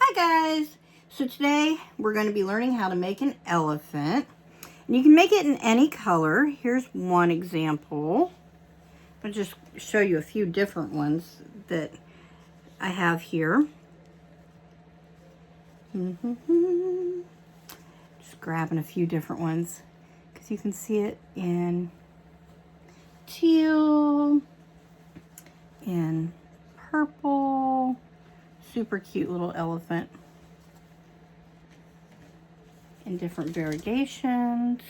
Hi guys! So today we're going to be learning how to make an elephant. And you can make it in any color. Here's one example. I'll just show you a few different ones that I have here. Just grabbing a few different ones because you can see it in teal, in purple. Super cute little elephant in different variegations.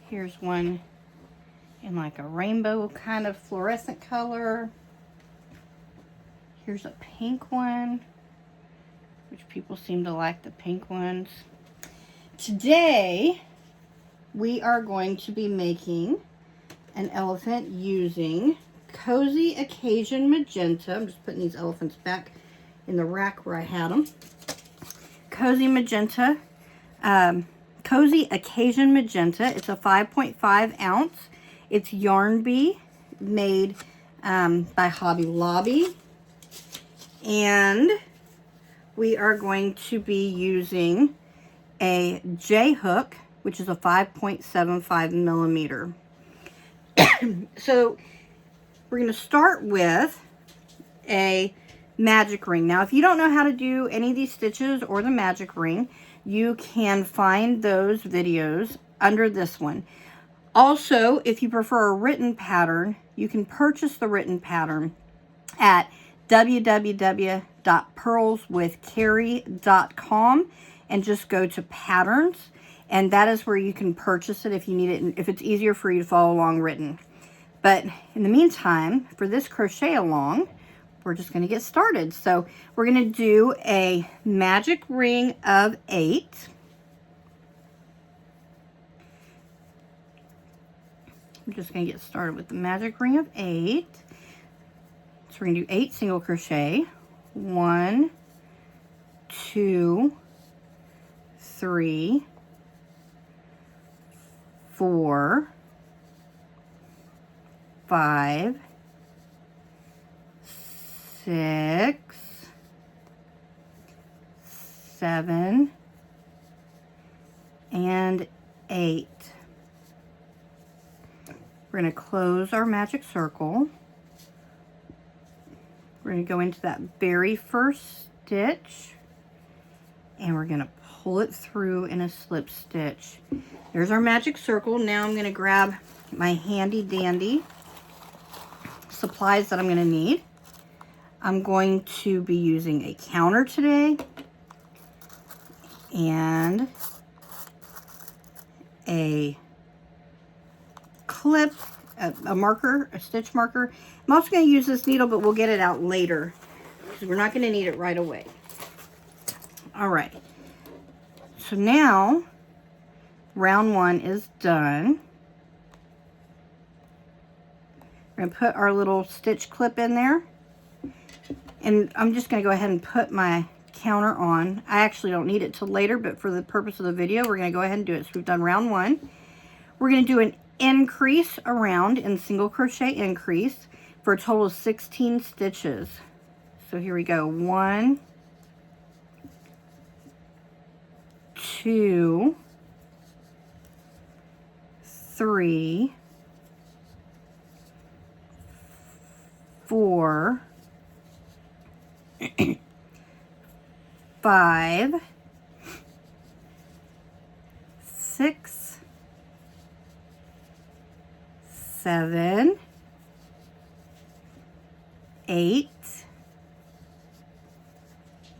Here's one in like a rainbow kind of fluorescent color. Here's a pink one, which people seem to like the pink ones. Today we are going to be making an elephant using Cozy Occasion Magenta. I'm just putting these elephants back in the rack where I had them. Cozy Magenta, Cozy Occasion Magenta. It's a 5.5 ounce. It's yarn bee made by Hobby Lobby. And we are going to be using a J hook, which is a 5.75 millimeter. So we're going to start with a magic ring. Now, if you don't know how to do any of these stitches or the magic ring, you can find those videos under this one. Also, if you prefer a written pattern, you can purchase the written pattern at www.pearlswithcarey.com and just go to patterns, and that is where you can purchase it if you need it, if it's easier for you to follow along written. But in the meantime, for this crochet along, we're just going to get started. So we're going to do a magic ring of 8. I'm just going to get started with the magic ring of 8. So we're going to do 8 single crochet. 1, 2, 3, 4, 5, 6, 7, and 8. We're going to close our magic circle. We're going to go into that very first stitch, and we're going to pull it through in a slip stitch. There's our magic circle. Now I'm going to grab my handy dandy supplies that I'm going to need. I'm going to be using a counter today and a clip, a marker, a stitch marker. I'm also going to use this needle, but we'll get it out later because we're not going to need it right away. All right. So now round 1 is done. We're going to put our little stitch clip in there. And I'm just going to go ahead and put my counter on. I actually don't need it till later, but for the purpose of the video, we're going to go ahead and do it. So we've done round 1. We're going to do an increase around in single crochet increase for a total of 16 stitches. So here we go. 1, 2, 3, 4, 5, 6, 7, 8,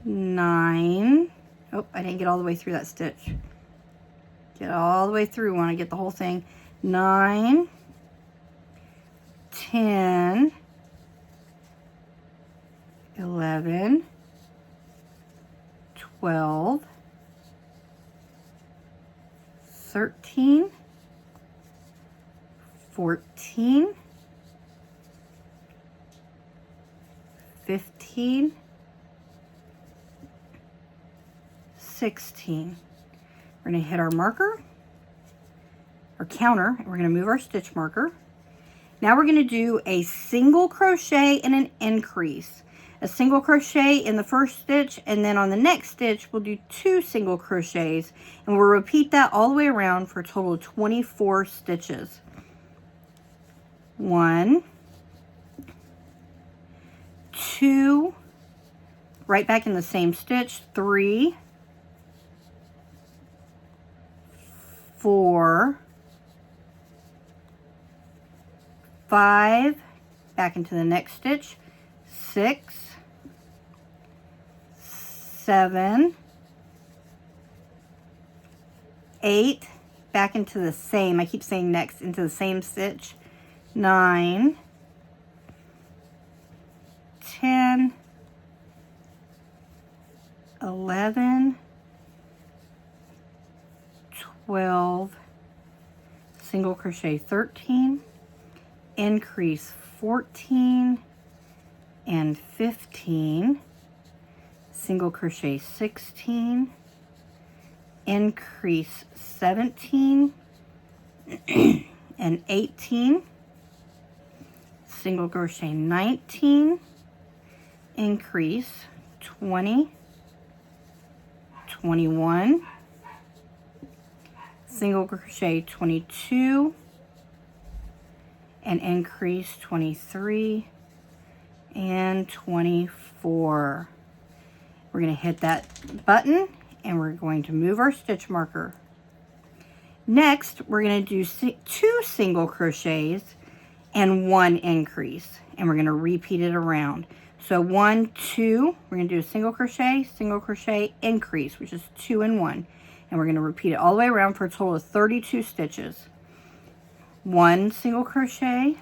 9. Oh, I didn't get all the way through that stitch. Get all the way through. Want to get the whole thing. 9, 10, 11, 12, 13, 14, 15, 16. We're going to hit our marker, our counter, and we're going to move our stitch marker. Now we're going to do a single crochet and an increase. A single crochet in the first stitch, and then on the next stitch we'll do 2 single crochets, and we'll repeat that all the way around for a total of 24 stitches. 1, 2, right back in the same stitch, 3, 4, 5, back into the next stitch, 6, 7, 8, back into the same, I keep saying next, into the same stitch, 9, 10, 11, 12, single crochet 13, increase 14 and 15, single crochet 16, increase 17 and 18, single crochet 19, increase 20, 21, single crochet 22, and increase 23 and 24. We're going to hit that button and we're going to move our stitch marker. Next, we're going to do 2 single crochets and 1 increase, and we're going to repeat it around. So 1, 2, we're going to do a single crochet, increase, which is 2 and 1, and we're going to repeat it all the way around for a total of 32 stitches. 1 single crochet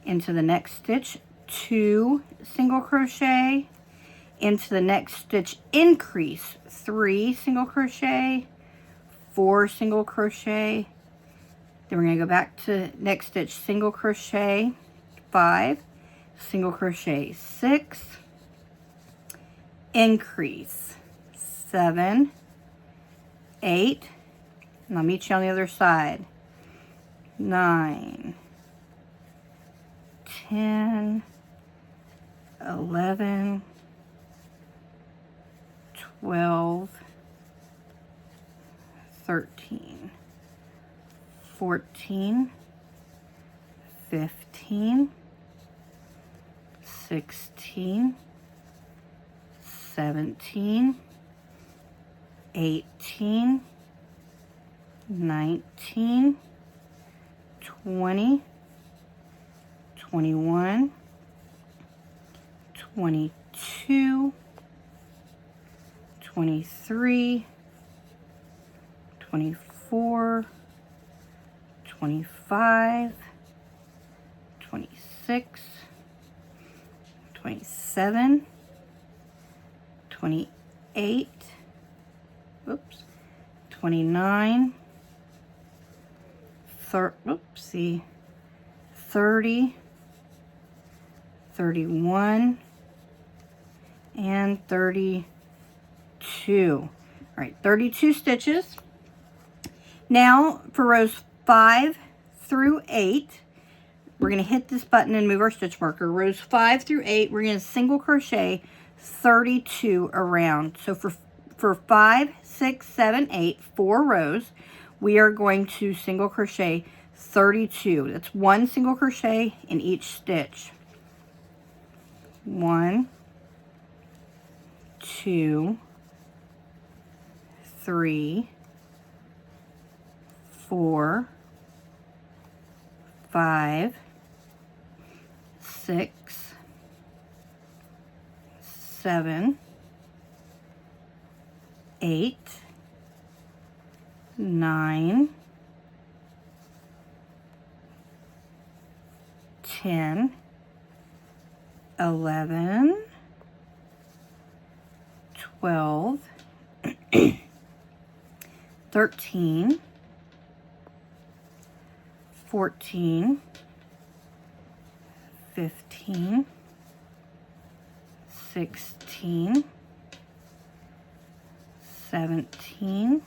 into the next stitch, 2 single crochet into the next stitch, increase 3 single crochet, 4 single crochet, then we're going to go back to next stitch, single crochet 5, single crochet 6, increase 7, 8, and I'll meet you on the other side, 9, 10, 11, 12, 13, 14, 15, 16, 17, 18, 19, 20, 21, 22, 23, 24, 25, 26, 27, 28, oops, 29, 30, 31, and 32. All right, 32 stitches. Now for rows 5 through 8, we're going to hit this button and move our stitch marker. Rows 5 through 8, we're going to single crochet 32 around. So for 5, 6, 7, 8, 4 rows, we are going to single crochet 32. That's 1 single crochet in each stitch. 1, 2, 3, 4, 5, 6, 7, 8, 9, 10, 11, 12, 13, 14, 15, 16, 17,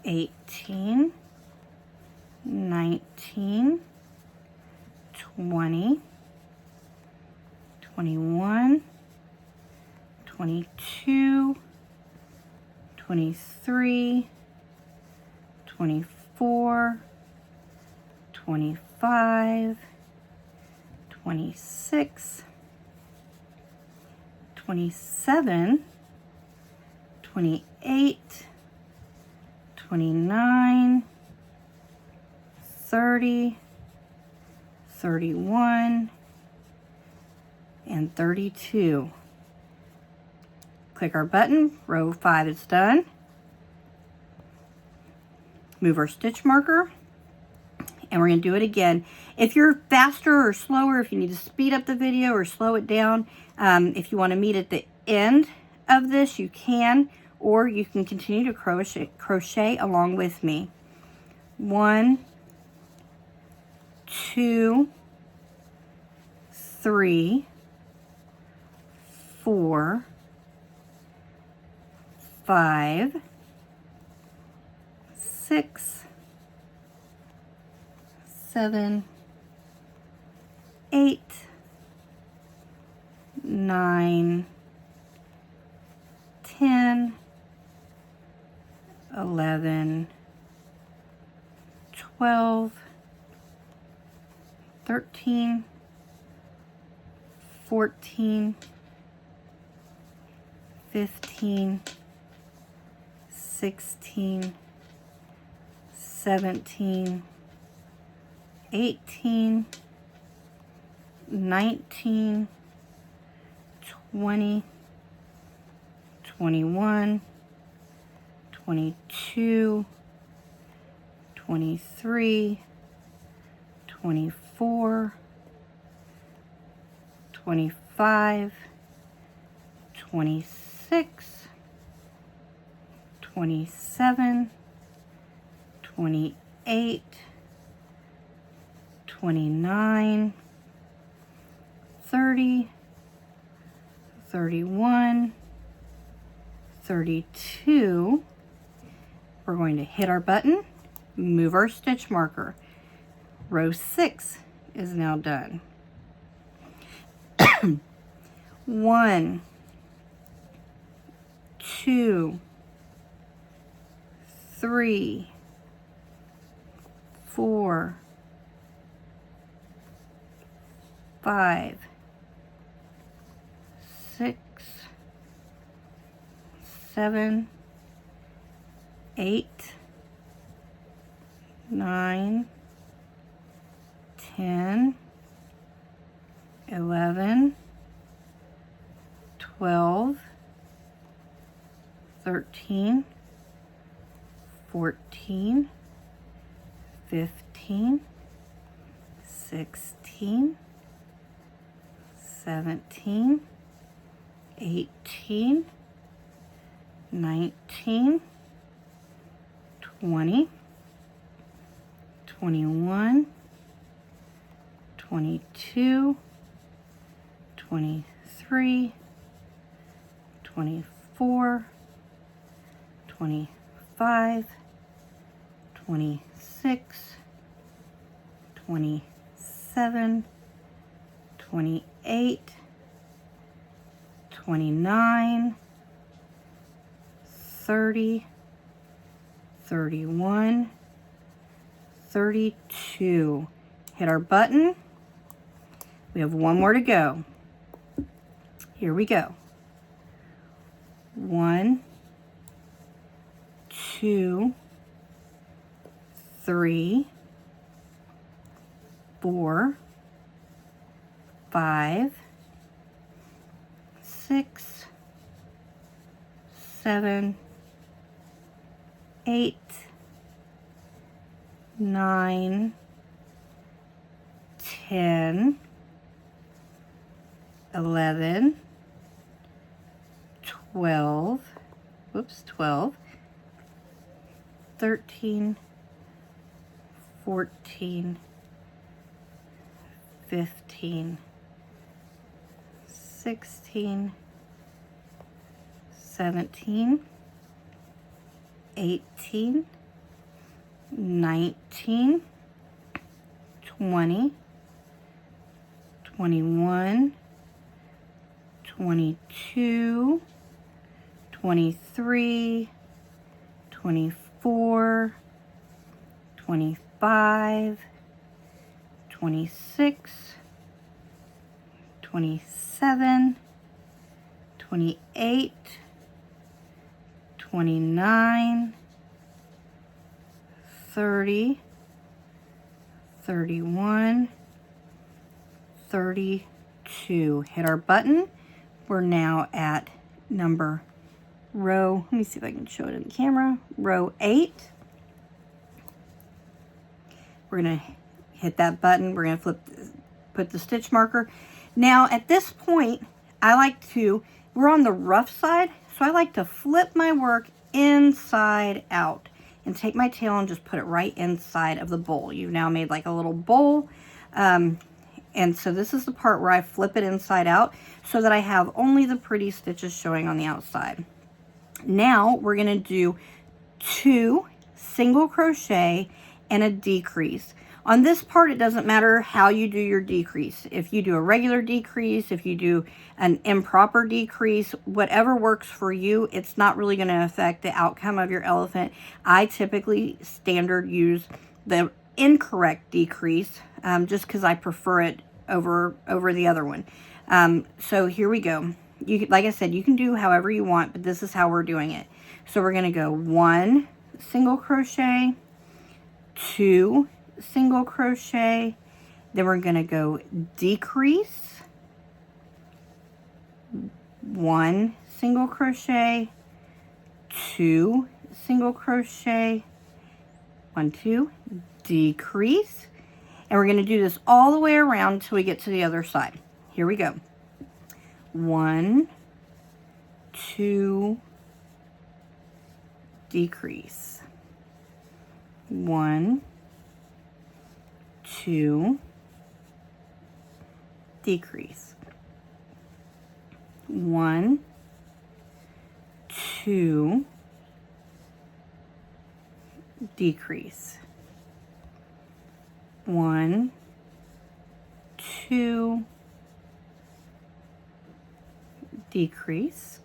18, 19, 20, 21, 22, 23, 24, 25, 26, 27, 28, 29, 30, 31, and 32. Click our button, row 5 is done. Move our stitch marker, and we're going to do it again. If you're faster or slower, if you need to speed up the video or slow it down, if you want to meet at the end of this, you can, or you can continue to crochet along with me. 1, 2, 3, 4, 5, 6, 7, 8, 9, 10, 11, 12, 13, 14, 15, 16, 17, 18, 19, 20, 21, 22, 23, 24, 25, 26, 27, 28, 29, 30, 31, 32. We're going to hit our button, move our stitch marker. Row 6 is now done. 1, 2, 3, 4, 5, 6, 7, 8, 9, 10, 11, 12, 13, 14, 15, 16, 17, 18, 19, 20, 21, 22, 23, 24, 25, 26, 27, 28, 29, 30, 31, 32. Hit our button. We have one more to go. Here we go. 1, 2, 3, 4, 5, 6, 7, 8, 9, 10, 11, 12, 13, 14, 15, 16, 17, 18, 19, 20, 21, 22, 23, 24, 25, 26, 27, 28, 29, 30, 31, 32. Hit our button. We're now at row, let me see if I can show it in the camera, row 8. We're going to hit that button. We're going to put the stitch marker. Now at this point, we're on the rough side, so I like to flip my work inside out and take my tail and just put it right inside of the bowl. You've now made like a little bowl. And so this is the part where I flip it inside out so that I have only the pretty stitches showing on the outside. Now we're going to do 2 single crochet and a decrease. On this part, it doesn't matter how you do your decrease. If you do a regular decrease, if you do an improper decrease, whatever works for you, it's not really going to affect the outcome of your elephant. I typically standard use the incorrect decrease just because I prefer it over the other one. So here we go. Like I said, you can do however you want, but this is how we're doing it. So we're going to go 1 single crochet, 2 single crochet, then we're going to go decrease, 1 single crochet, 2 single crochet, 1, 2, decrease, and we're going to do this all the way around until we get to the other side. Here we go. 1, 2, decrease, 1, 2, decrease, 1, 2, decrease, 1, 2, decrease,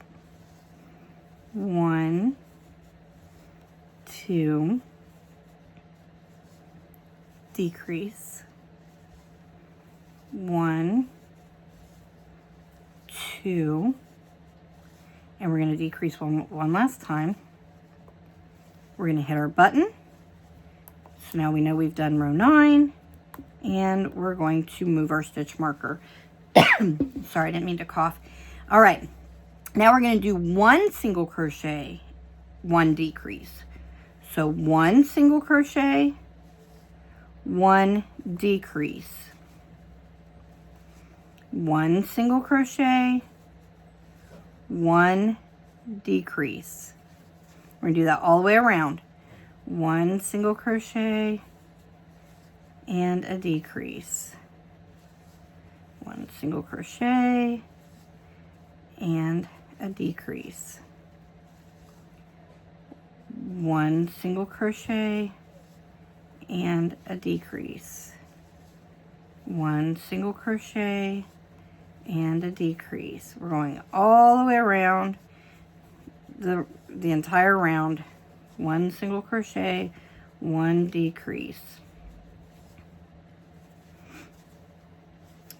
1, 2, decrease, 1, 2, and we're going to decrease one last time. We're going to hit our button. So now we know we've done row 9, and we're going to move our stitch marker. Sorry, I didn't mean to cough. All right, now we're going to do 1 single crochet, 1 decrease. So 1 single crochet, 1 decrease, 1 single crochet, 1 decrease. We're going to do that all the way around. 1 single crochet and a decrease, 1 single crochet and a decrease, 1 single crochet and a decrease, 1 single crochet and a decrease. We're going all the way around the entire round. 1 single crochet, 1 decrease.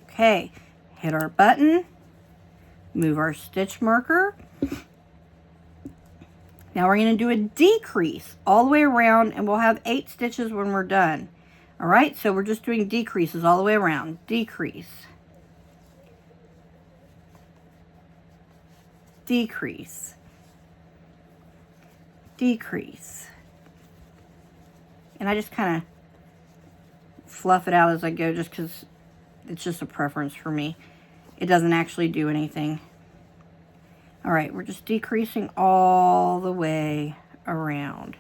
Okay, hit our button, move our stitch marker. Now we're going to do a decrease all the way around, and we'll have 8 stitches when we're done. All right, so we're just doing decreases all the way around. Decrease, decrease, decrease. And I just kind of fluff it out as I go just because it's just a preference for me. It doesn't actually do anything. All right, we're just decreasing all the way around.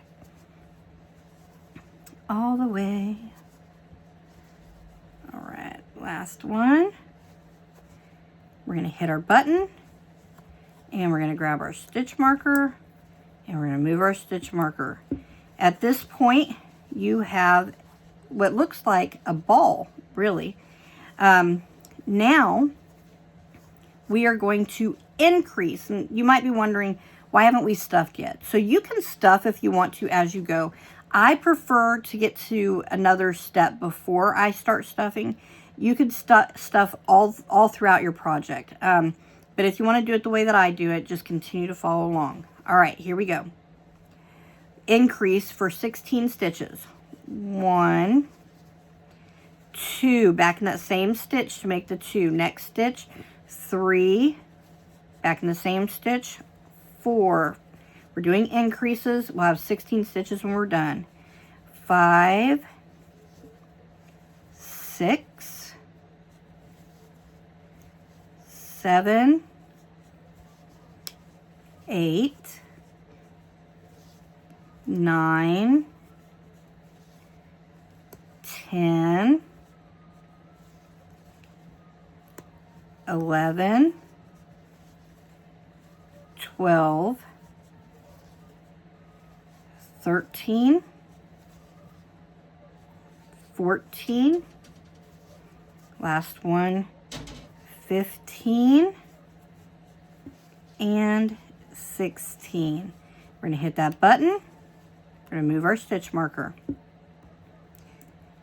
All the way. All right, last one. We're going to hit our button, and we're going to grab our stitch marker, and we're going to move our stitch marker. At this point, you have what looks like a ball, really. Now we are going to increase, and you might be wondering, why haven't we stuffed yet? So you can stuff if you want to as you go. I prefer to get to another step before I start stuffing. You could stuff all throughout your project. But if you want to do it the way that I do it, just continue to follow along. All right, here we go. Increase for 16 stitches. 1, 2, back in that same stitch to make the 2. Next stitch, 3, back in the same stitch, 4. We're doing increases. We'll have 16 stitches when we're done. 5, 6, 7, 8, 9, 10, 11, 12, 13, 14, last one, 15, and 16. We're going to hit that button. We're going to move our stitch marker.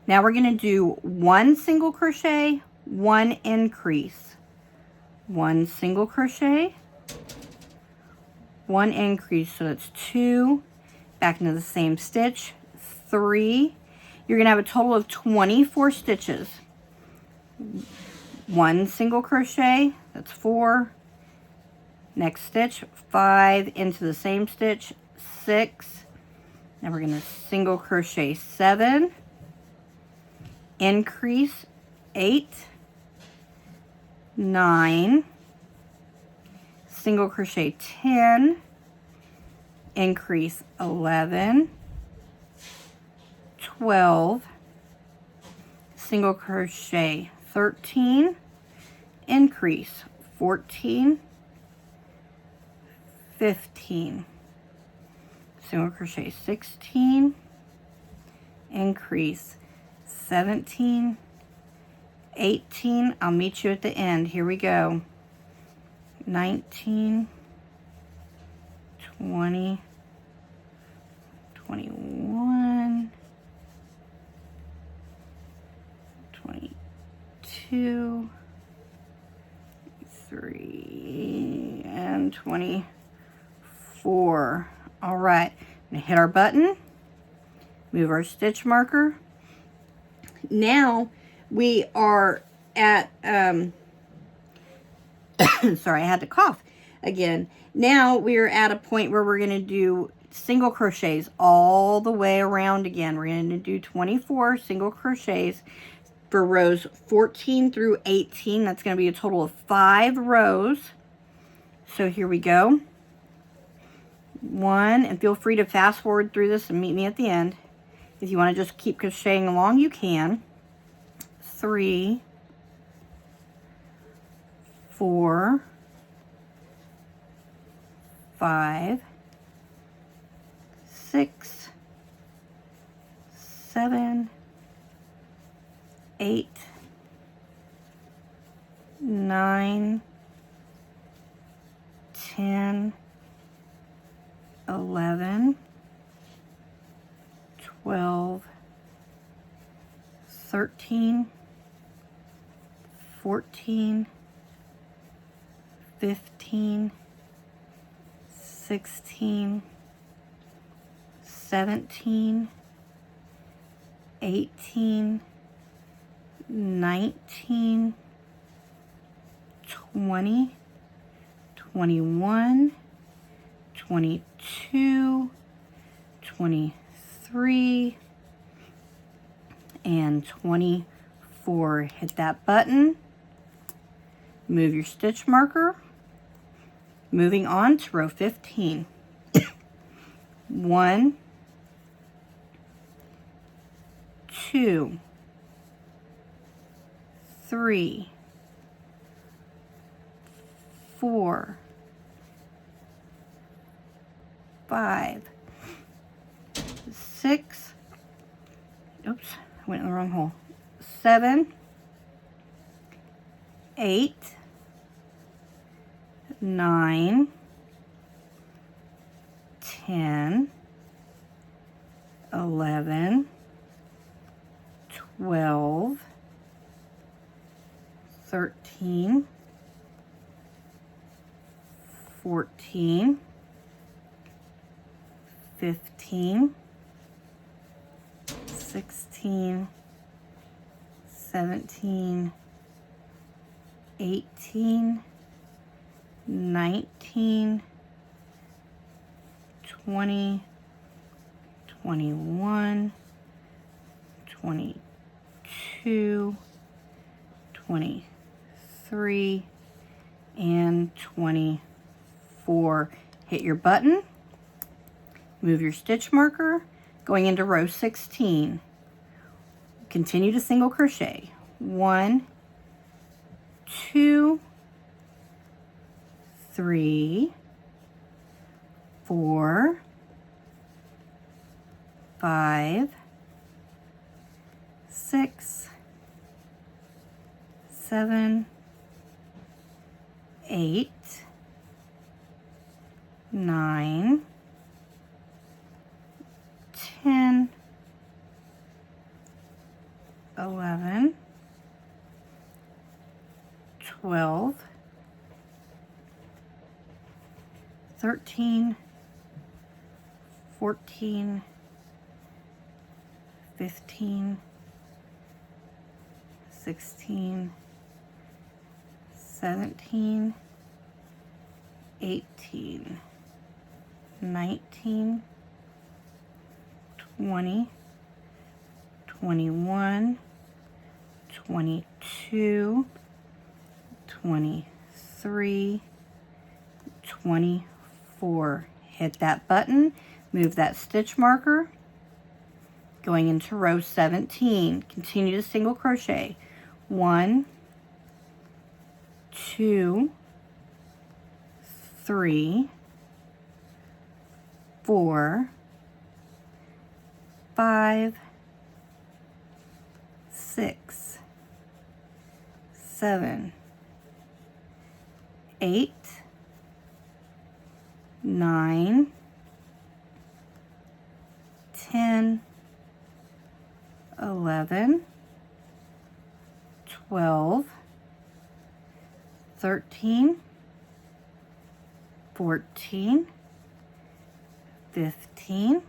Now we're going to do 1 single crochet, 1 increase. 1 single crochet, 1 increase. So that's 2, back into the same stitch, 3. You're going to have a total of 24 stitches. 1 single crochet, that's 4. Next stitch, 5 into the same stitch, 6. Now we're going to single crochet 7, increase 8, 9, single crochet 10, increase 11, 12, single crochet 13, increase 14, 15, single crochet 16, increase 17, 18. I'll meet you at the end. Here we go. 19, 20, 21, 22, 23, and 24. All right, I'm gonna hit our button, move our stitch marker. Now we are at, sorry, I had to cough again. Now we are at a point where we're gonna do single crochets all the way around again. We're gonna do 24 single crochets for rows 14 through 18. That's gonna be a total of 5 rows. So here we go. 1, and feel free to fast forward through this and meet me at the end. If you want to just keep crocheting along, you can. 3, 4, 5, 6, 7, 8, 9, 10, 11, 12, 13, 14, 15, 16, 17, 18, 19, 20, 21, 22, 23, and 24. Hit that button, move your stitch marker, moving on to row 15. 1, 2, 3, 4, 5, 6, oops, I went in the wrong hole, 7, 8, 9, 10, 11, 12, 13, 14, 15, 16, 17, 18, 19, 20, 21, 22, 23, and 24. Hit your button, move your stitch marker, going into row 16. Continue to single crochet. 1, 2, 3, 4, 5, 6, 7, 8, 9, 10, 11, 12, 13, 14, 15, 16, 17, 18, 19, 20, 21, 22, 23, 24. Hit that button, move that stitch marker, going into row 17. Continue to single crochet. 1, 2, 3, 4, 5, 6, 7, 8, 9, 10, 11, 12, 13, 14, 15,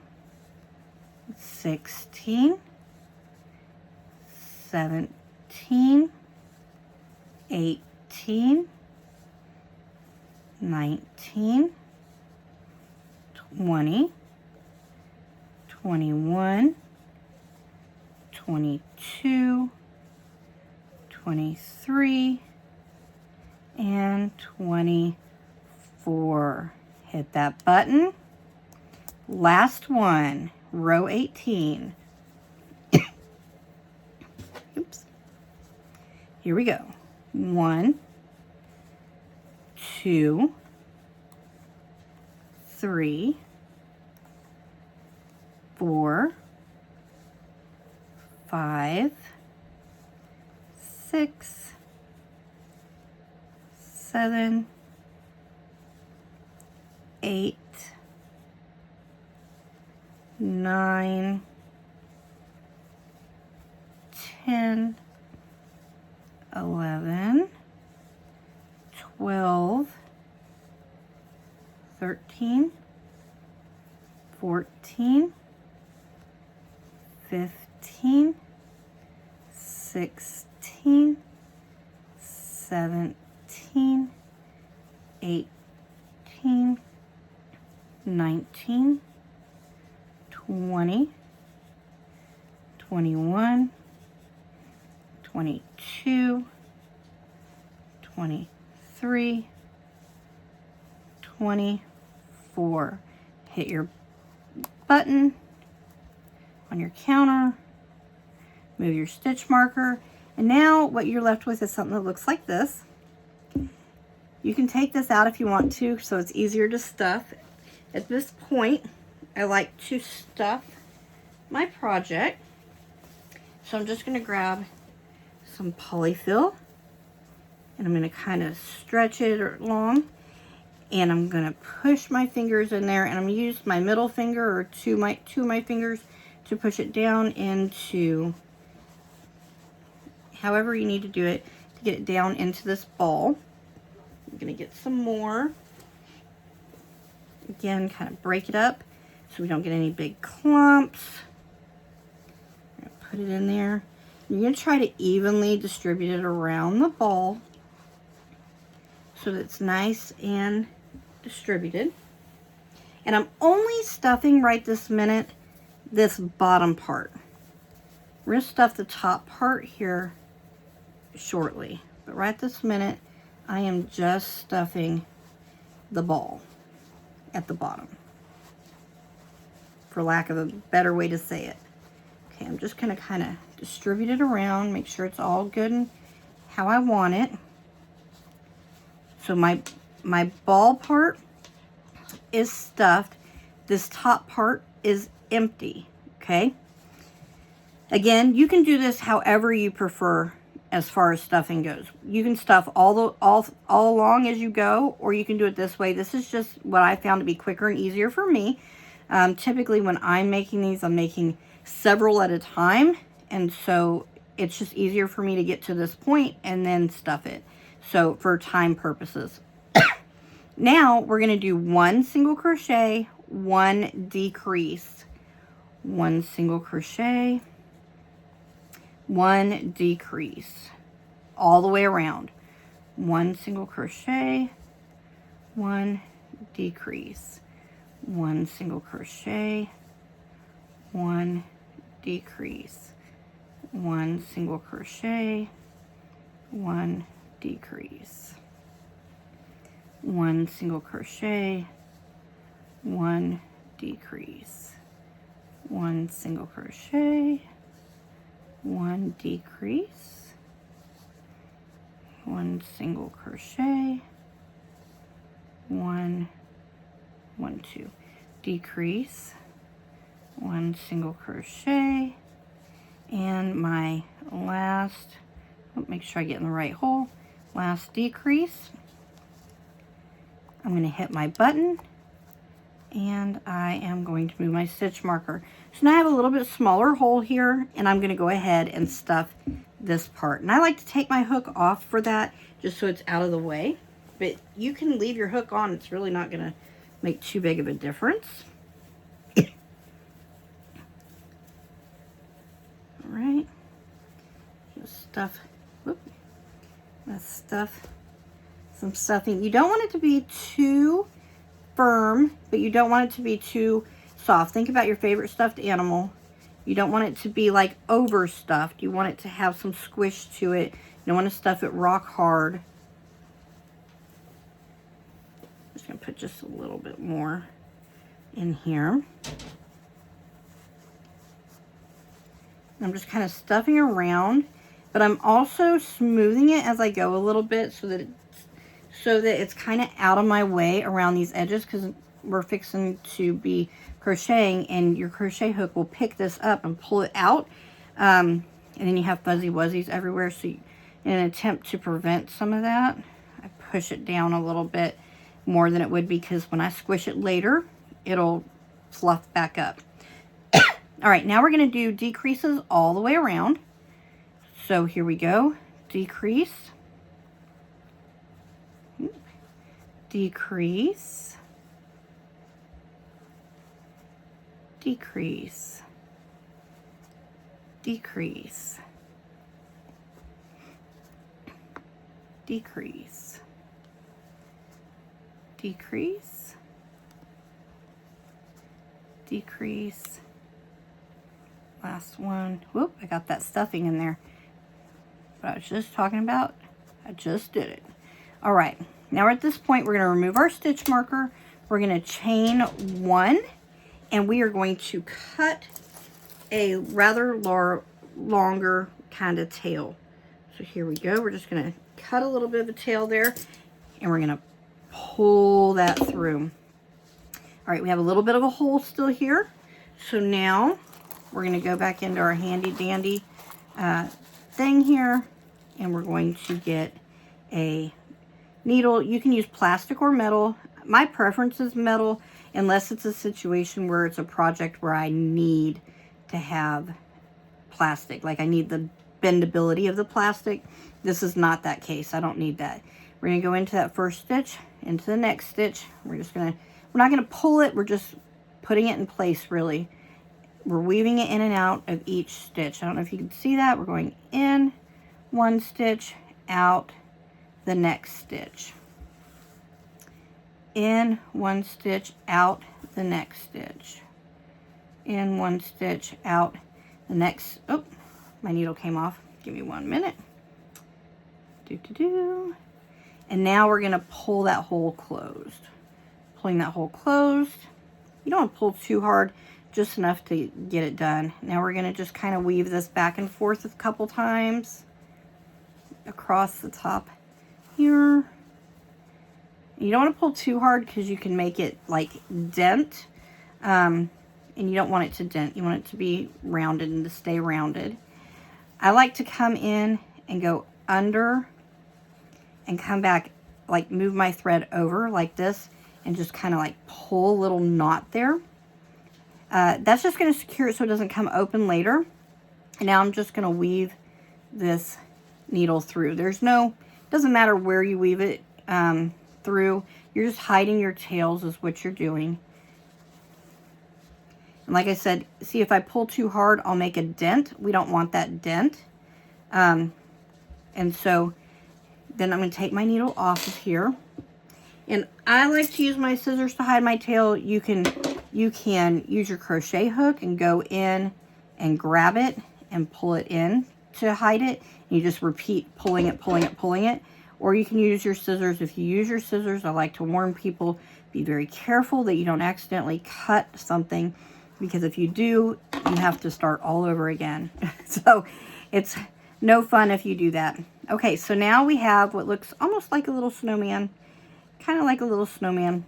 16, 17, 18, 19, 20, 21, 22, 23, and 24. Hit that button. Last one, row 18. Oops. Here we go. 1, 2, 3, 4, 5, 6, 7, 8, 9, 10, 11, 12, 13, 14, 15, 16, 17, 18, 19, 20, 21, 22, 23, 24. Hit your button on your counter, move your stitch marker, and now what you're left with is something that looks like this. You can take this out if you want to, so it's easier to stuff. At this point, I like to stuff my project. So I'm just going to grab some polyfill And I'm going to kind of stretch it along. And I'm going to push my fingers in there. And I'm going to use my middle finger or two of my fingers to push it down into however you need to do it to get it down into this ball. I'm going to get some more. Again, kind of break it up so we don't get any big clumps. I'm going to put it in there. You're going to try to evenly distribute it around the ball so that it's nice and distributed. And I'm only stuffing right this minute this bottom part. We're going to stuff the top part here shortly, but right this minute I am just stuffing the ball at the bottom, for lack of a better way to say it. Okay, I'm just going to kind of distribute it around, make sure it's all good and how I want it. So my ball part is stuffed. This top part is empty, okay? Again, you can do this however you prefer as far as stuffing goes. You can stuff all along as you go, or you can do it this way. This is just what I found to be quicker and easier for me. Typically when I'm making these, I'm making several at a time, and so it's just easier for me to get to this point and then stuff it. So for time purposes. Now we're going to do 1 single crochet, 1 decrease, 1 single crochet, 1 decrease, all the way around. 1 single crochet, 1 decrease, 1 single crochet, 1 decrease, 1 single crochet, 1 decrease, 1 single crochet, 1 decrease, 1 single crochet, 1 decrease, 1 single crochet, 1, 2, decrease, 1 single crochet, and my last, make sure I get in the right hole, last decrease. I'm going to hit my button, and I am going to move my stitch marker. So now I have a little bit smaller hole here, and I'm going to go ahead and stuff this part. And I like to take my hook off for that, just so it's out of the way. But you can leave your hook on. It's really not going to make too big of a difference. All right. Just stuff. Whoop. Let's stuff some stuffing. You don't want it to be too firm, but you don't want it to be too soft. Think about your favorite stuffed animal. You don't want it to be like overstuffed. You want it to have some squish to it. You don't want to stuff it rock hard. I'm just going to put just a little bit more in here. I'm just kind of stuffing around, but I'm also smoothing it as I go a little bit so that it's kind of out of my way around these edges, because we're fixing to be crocheting, and your crochet hook will pick this up and pull it out, and then you have fuzzy wuzzies everywhere. So in an attempt to prevent some of that, I push it down a little bit more than it would, because when I squish it later, it'll fluff back up. All right, now we're going to do decreases all the way around. So here we go. Decrease, decrease, decrease, decrease, decrease, decrease, decrease. Last one. Whoop, I got that stuffing in there. But I was just talking about, I just did it. All right, now we're at this point, we're going to remove our stitch marker. We're going to chain 1, and we are going to cut a rather longer kind of tail. So here we go. We're just going to cut a little bit of a tail there, and we're going to pull that through. All right, we have a little bit of a hole still here. So now we're going to go back into our handy dandy thing here, and we're going to get a needle. You can use plastic or metal. My preference is metal, unless it's a situation where it's a project where I need to have plastic. Like I need the bendability of the plastic. This is not that case. I don't need that. We're going to go into that first stitch, into the next stitch. We're not going to pull it. We're just putting it in place, really. We're weaving it in and out of each stitch. I don't know if you can see that. We're going in one stitch, out the next stitch. In one stitch, out the next stitch. In one stitch, out the next. Oh, my needle came off. Give me 1 minute. And now we're going to pull that hole closed. Pulling that hole closed. You don't want to pull too hard, just enough to get it done. Now we're going to just kind of weave this back and forth a couple times across the top here. You don't want to pull too hard because you can make it like dent. And you don't want it to dent. You want it to be rounded and to stay rounded. I like to come in and go under and come back, like move my thread over like this and just kind of like pull a little knot there. That's just going to secure it so it doesn't come open later. And now I'm just going to weave this needle through. Doesn't matter where you weave it through. You're just hiding your tails is what you're doing. And like I said, see, if I pull too hard, I'll make a dent. We don't want that dent. And so then I'm going to take my needle off of here. And I like to use my scissors to hide my tail. You can use your crochet hook and go in and grab it and pull it in to hide it. And you just repeat pulling it. Or you can use your scissors. If you use your scissors, I like to warn people, be very careful that you don't accidentally cut something, because if you do, you have to start all over again. So it's no fun if you do that. Okay, so now we have what looks almost like a little snowman, kind of like a little snowman.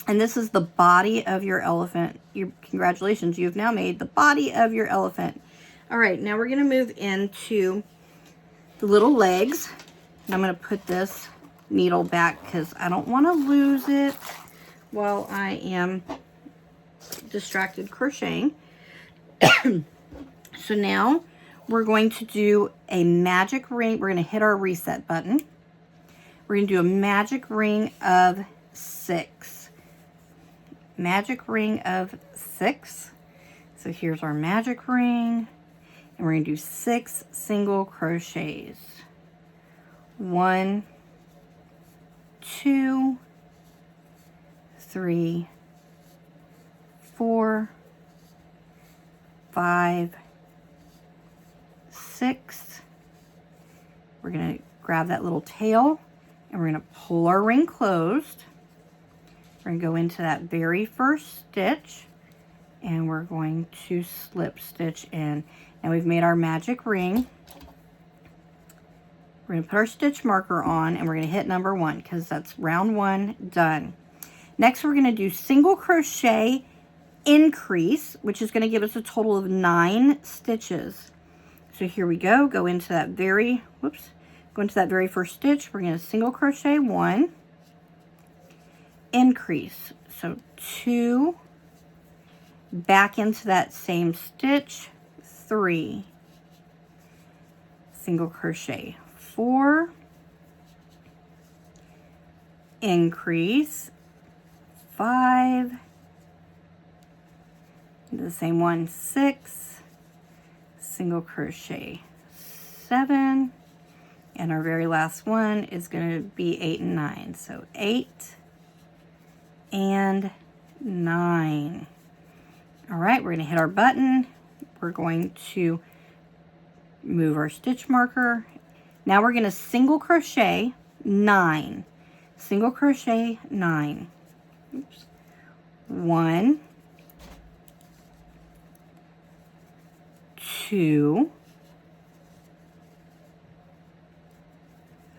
And this is the body of your elephant. Congratulations, you've now made the body of your elephant. All right, now we're going to move into the little legs. And I'm going to put this needle back because I don't want to lose it while I am distracted crocheting. So now we're going to do a magic ring. We're going to hit our reset button. We're going to do a magic ring of 6. Magic ring of 6. So here's our magic ring. And we're going to do 6 single crochets. 1, 2, 3, 4, 5, 6. We're going to grab that little tail and we're going to pull our ring closed. We're going to go into that very first stitch and we're going to slip stitch in. Now we've made our magic ring. We're going to put our stitch marker on and we're going to hit number 1 because that's round 1 done. Next we're going to do single crochet increase, which is going to give us a total of 9 stitches. So here we go. Go into that very first stitch. We're going to single crochet 1, increase. So 2, back into that same stitch, 3, single crochet 4, increase 5, the same one, 6, single crochet 7, and our very last one is going to be 8 and 9. So 8 and 9. All right, we're going to hit our button. We're going to move our stitch marker. Now we're going to single crochet 9. Single crochet 9. Oops. 1, 2,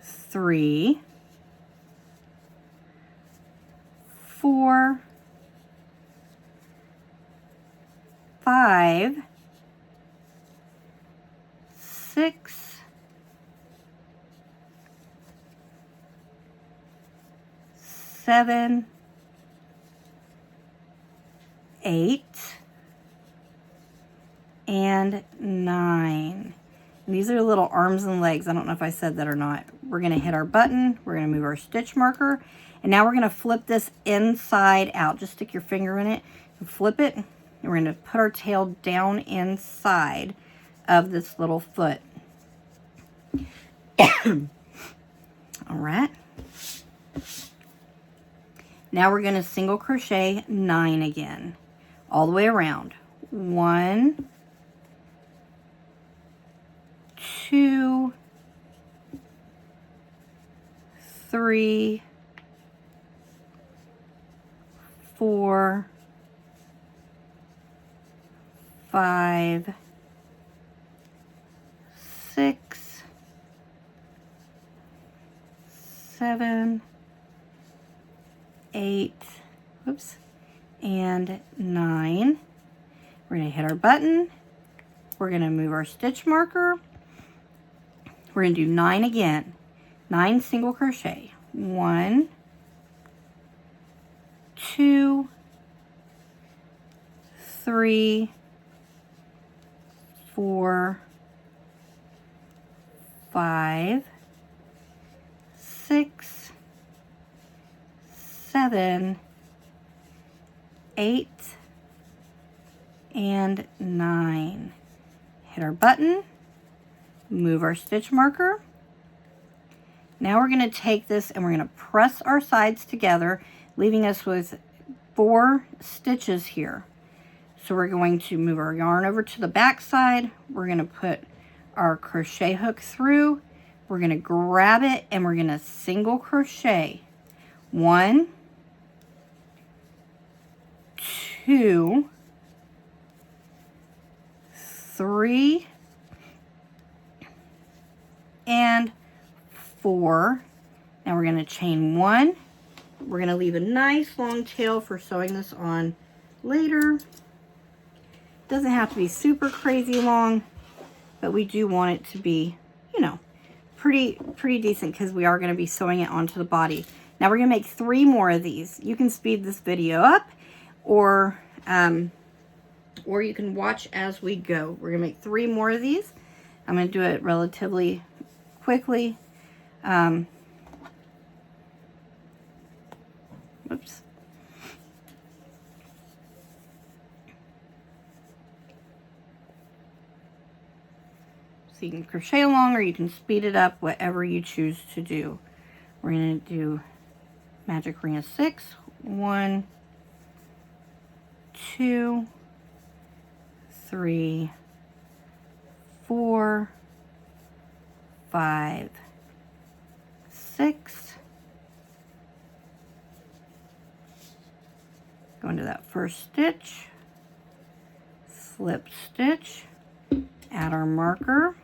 3, 4, 5, 6, 7, 8, and 9. And these are little arms and legs. I don't know if I said that or not. We're going to hit our button. We're going to move our stitch marker. And now we're going to flip this inside out. Just stick your finger in it and flip it. And we're going to put our tail down inside of this little foot. All right. Now we're going to single crochet 9 again, all the way around. 1, 2, 3, 4, 5, 6, 7, 8, whoops, and 9. We're going to hit our button. We're going to move our stitch marker. We're going to do 9 again. 9 single crochet. 1, 2, 3, 4, 5, 6, 7, 8, and 9. Hit our button, move our stitch marker. Now we're going to take this and we're going to press our sides together, leaving us with 4 stitches here. So we're going to move our yarn over to the back side. We're going to put our crochet hook through. We're going to grab it and we're going to single crochet. 1, 2, 3, and 4. Now we're going to chain 1. We're going to leave a nice long tail for sewing this on later. Doesn't have to be super crazy long, but we do want it to be, you know, pretty decent because we are going to be sewing it onto the body. Now we're going to make 3 more of these. You can speed this video up or you can watch as we go. We're going to make 3 more of these. I'm going to do it relatively quickly. Oops. So you can crochet along or you can speed it up, whatever you choose to do. We're going to do magic ring of 6. 1, 2, 3, 4, 5, 6. Go into that first stitch, slip stitch, add our marker,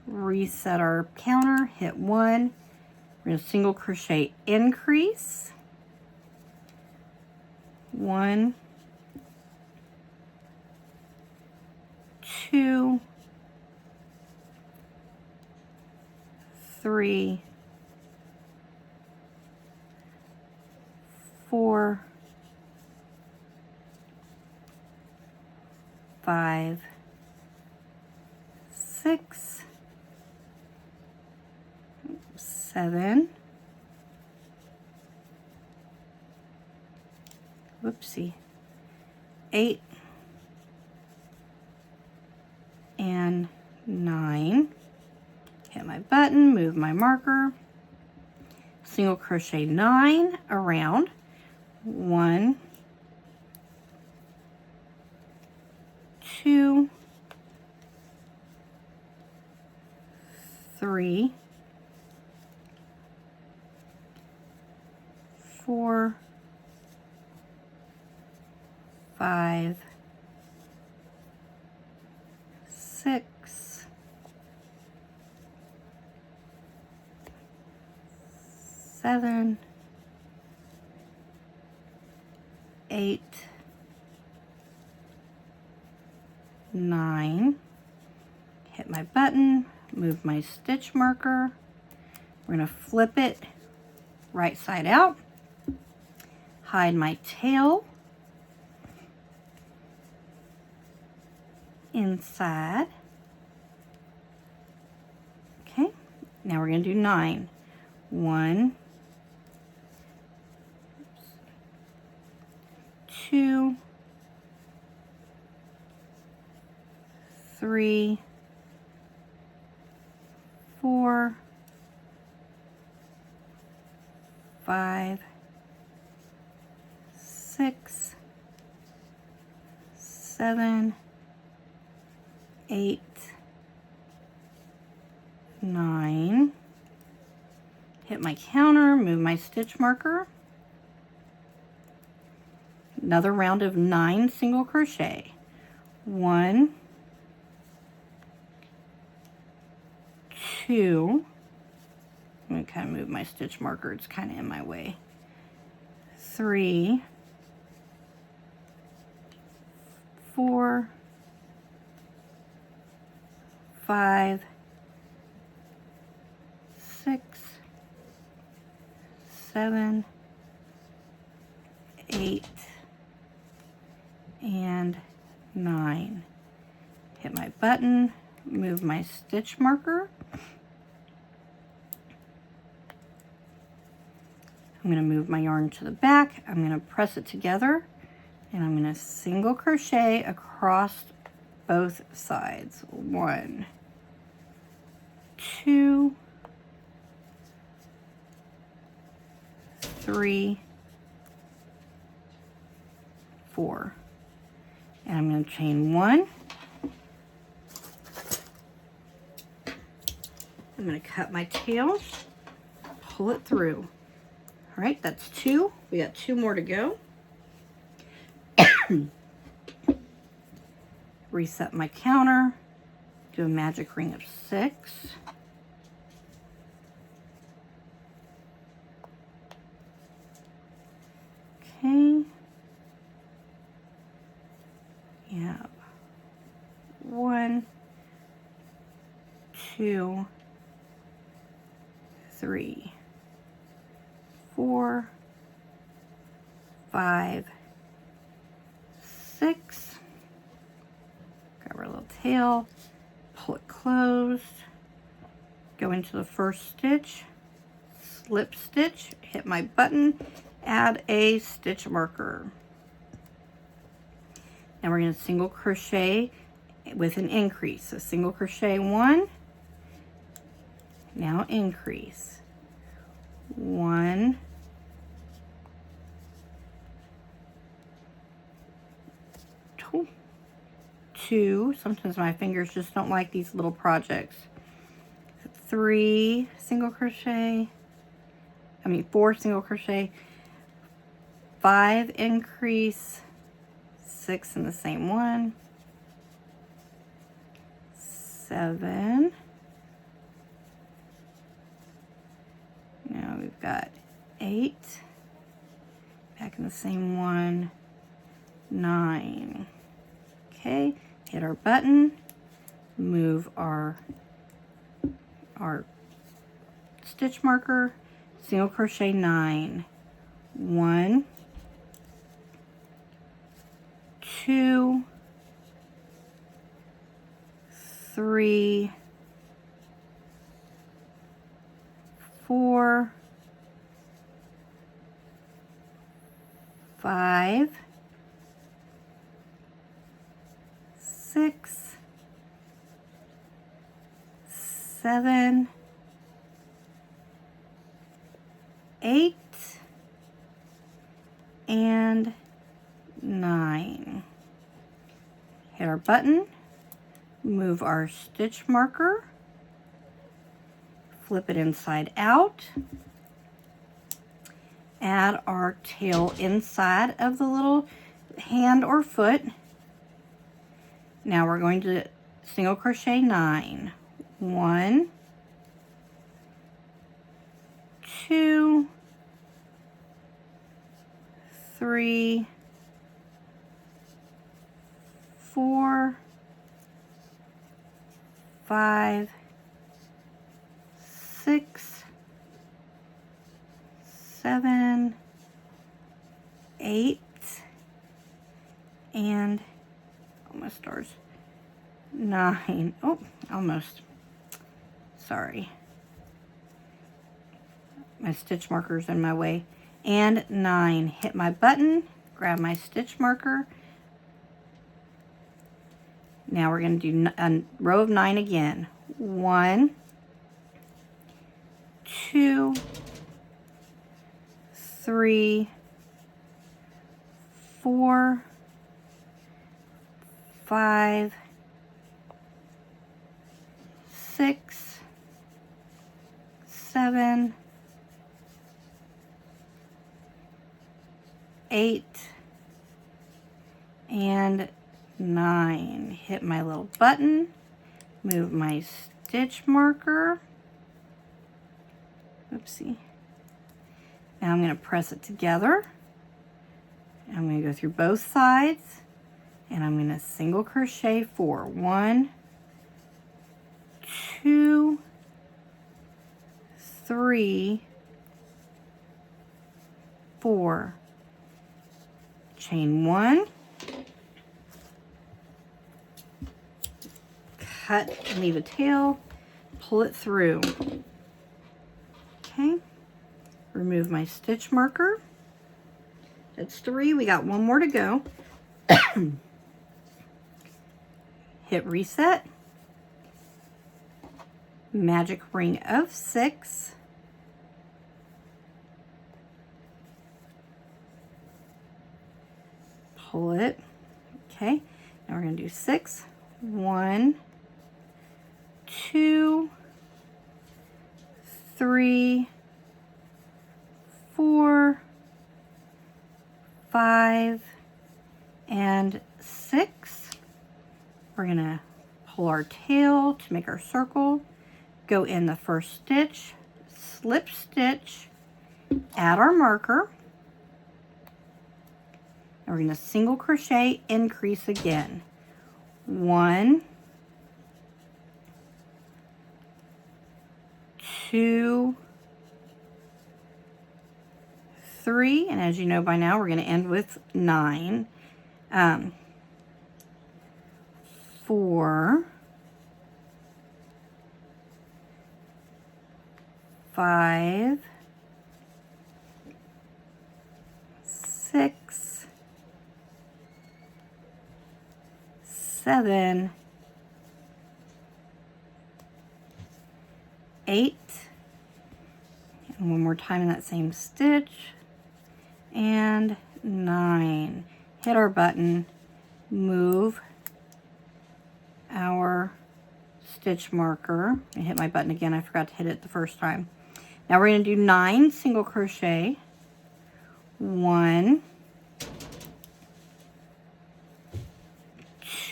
reset our counter, hit 1. We're going to single crochet increase. 1, 2, 3, 4, 5, 6, 7, whoopsie, 8, and 9. Hit my button, move my marker, single crochet 9 around. 1, 2, 3, 4, 5, 6, 7, 8, 9. Hit my button, move my stitch marker. We're We're going to flip it right side out, hide my tail inside. Okay, now we're going to do 9. 1, 2, 3, 4, 5, 6, 7, 8, 9. Hit my counter, move my stitch marker. Another round of 9 single crochet. 1, 2. I'm going to kind of move my stitch marker, it's kind of in my way. 3, 4, 5, 6, 7, 8, and 9. Hit my button, move my stitch marker. I'm going to move my yarn to the back. I'm going to press it together, and I'm going to single crochet across both sides. 1, 2, 3, 4. And I'm going to chain 1. I'm going to cut my tail, pull it through. All right, that's 2. We got 2 more to go. Reset my counter, do a magic ring of 6. Okay. Yeah. 1, 2, 3, 4, 5, 6. Grab our little tail, pull it closed, go into the first stitch, slip stitch, hit my button, add a stitch marker. Now we're going to single crochet with an increase. So single crochet 1, now increase. 1, 2. Sometimes my fingers just don't like these little projects. 3 single crochet. 4 single crochet. 5 increase. 6 in the same one. 7. Now we've got 8. Back in the same one. 9. Okay, hit our button, move our stitch marker, single crochet 9. 1, 2, 3, 4, 5, 6, 7, 8, and 9. Hit our button, move our stitch marker, flip it inside out, add our tail inside of the little hand or foot. Now we're going to single crochet 9. 1, 2, 3, 4, 5, 6, 7, 8, and almost stars. 9. Oh, almost. Sorry. My stitch marker's in my way. And 9. Hit my button, grab my stitch marker. Now we're going to do a row of 9 again. 1, 2, 3, 4, 5, 6, 7, 8, and 9. Hit my little button, move my stitch marker. Oopsie. Now I'm going to press it together. I'm going to go through both sides, and I'm going to single crochet 4. 1, 2, 3, 4. Chain 1. Cut and leave a tail. Pull it through. Okay. Remove my stitch marker. That's 3. We got 1 more to go. Hit reset. Magic ring of 6. Pull it. Okay. Now we're going to do 6. 1, 2, 3, 4, 5, and 6. We're going to pull our tail to make our circle, go in the first stitch, slip stitch, add our marker, and we're going to single crochet, increase again. 1, 2, 3, and as you know by now, we're going to end with 9. 4, 5, 6, 7, 8, and one more time in that same stitch, and 9. Hit our button, move our stitch marker. I hit my button again, I forgot to hit it the first time. Now we're going to do 9 single crochet. 1,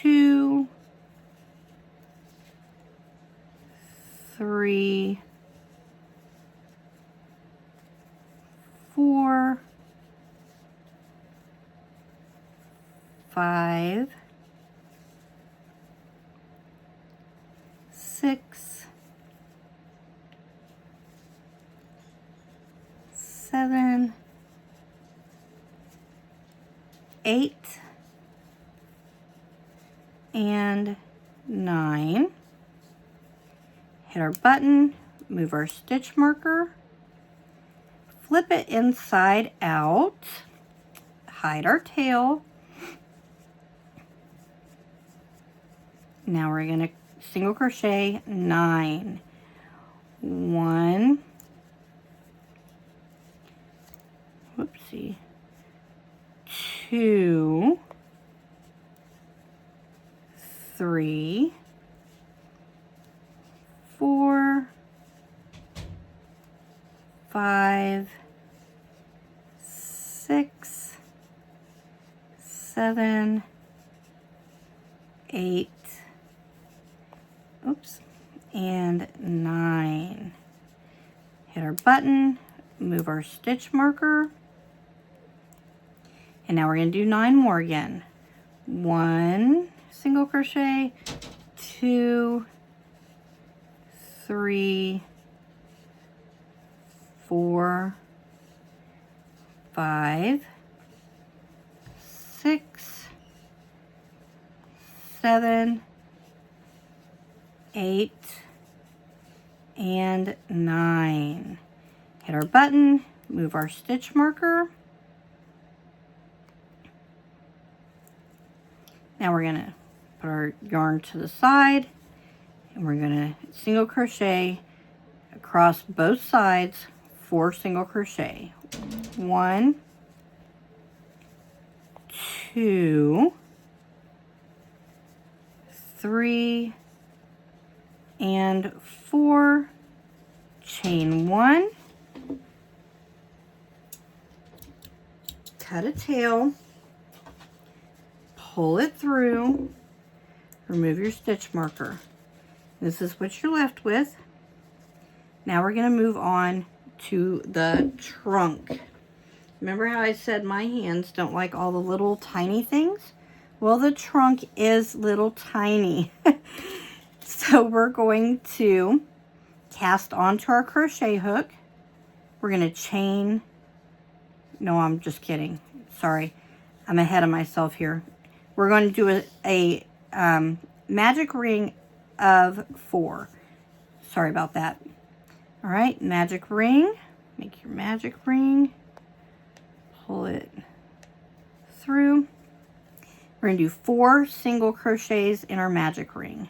2, 3, 4, 5, 6, 7, 8, and 9. Hit our button, move our stitch marker, flip it inside out, hide our tail. Now we're going to single crochet 9. 1, whoopsie, 2, 3, 4, 5, 6, 7, 8, oops, and 9. Hit our button, move our stitch marker, and now we're going to do 9 more again. 1 single crochet, 2, 3, 4, 5, 6, 7, 8, and 9. Hit our button, move our stitch marker. Now we're gonna put our yarn to the side, and we're gonna single crochet across both sides, 4 single crochet. 1, 2, 3, and 4. Chain 1. Cut a tail. Pull it through. Remove your stitch marker. This is what you're left with. Now we're going to move on to the trunk. Remember how I said my hands don't like all the little tiny things? Well, the trunk is little tiny. So we're going to cast onto our crochet hook. We're going to chain. No, I'm just kidding. Sorry. I'm ahead of myself here. We're going to do a magic ring of 4. Sorry about that. All right, magic ring. Make your magic ring. Pull it through. We're going to do 4 single crochets in our magic ring.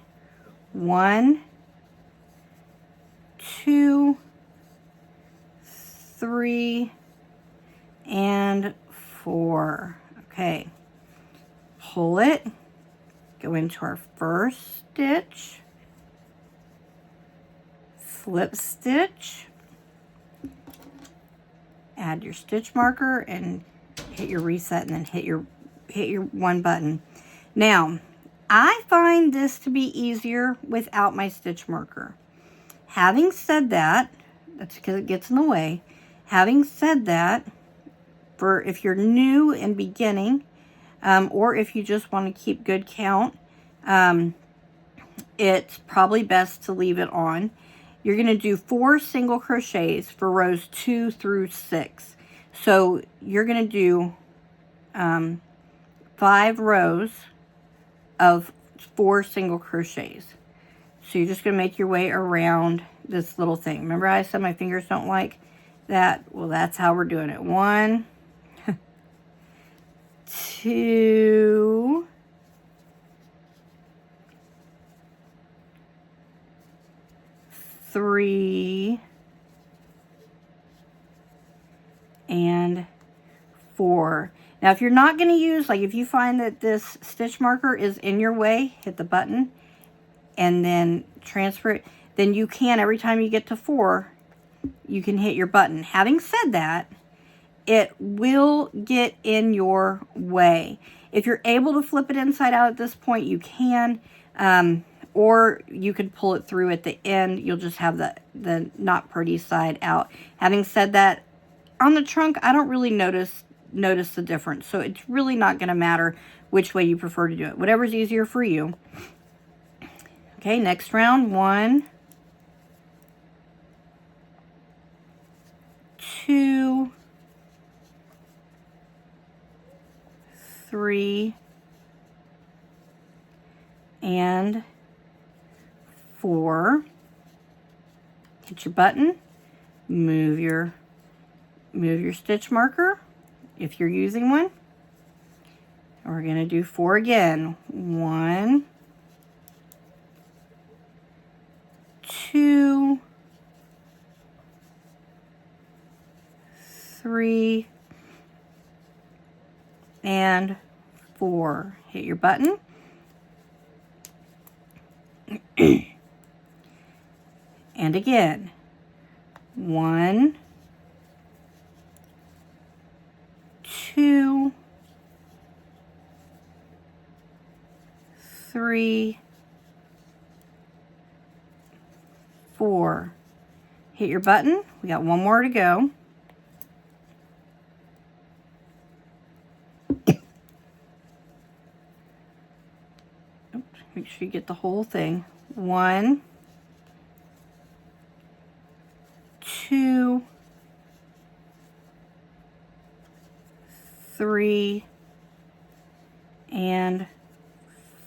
1, 2, 3, and 4. Okay. Pull it. Go into our first stitch. Slip stitch. Add your stitch marker and hit your reset, and then hit your 1 button. Now, I find this to be easier without my stitch marker. Having said that, that's because it gets in the way. Having said that, for if you're new and beginning, or if you just want to keep good count, it's probably best to leave it on. You're going to do 4 single crochets for rows 2 through 6. So you're going to do 5 rows of 4 single crochets. So you're just going to make your way around this little thing. Remember I said my fingers don't like that? Well, that's how we're doing it. 1, 2, 3, and 4. Now, if you're not going to use, like if you find that this stitch marker is in your way, hit the button and then transfer it. Then you can, every time you get to 4, you can hit your button. Having said that, it will get in your way. If you're able to flip it inside out at this point, you can, or you could pull it through at the end. You'll just have the not pretty side out. Having said that, on the trunk, I don't really notice the difference. So it's really not going to matter which way you prefer to do it. Whatever's easier for you. Okay, next round. 1, 2, 3, and 4. Hit your button. Move your stitch marker if you're using one. And we're going to do 4 again. 1, 2, 3, and 4. Hit your button. And again. 1, 2, 3, 4. Hit your button. We got 1 more to go. Make sure you get the whole thing. 1, 2, 3, and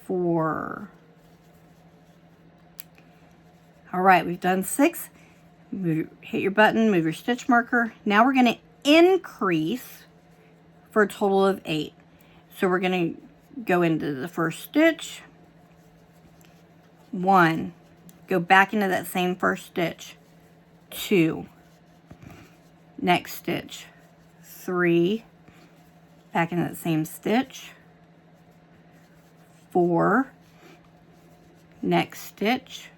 4. All right, we've done 6. Hit your button, move your stitch marker. Now we're going to increase for a total of 8. So we're going to go into the first stitch, 1, go back into that same first stitch, 2, next stitch, 3, back into that same stitch, 4, next stitch,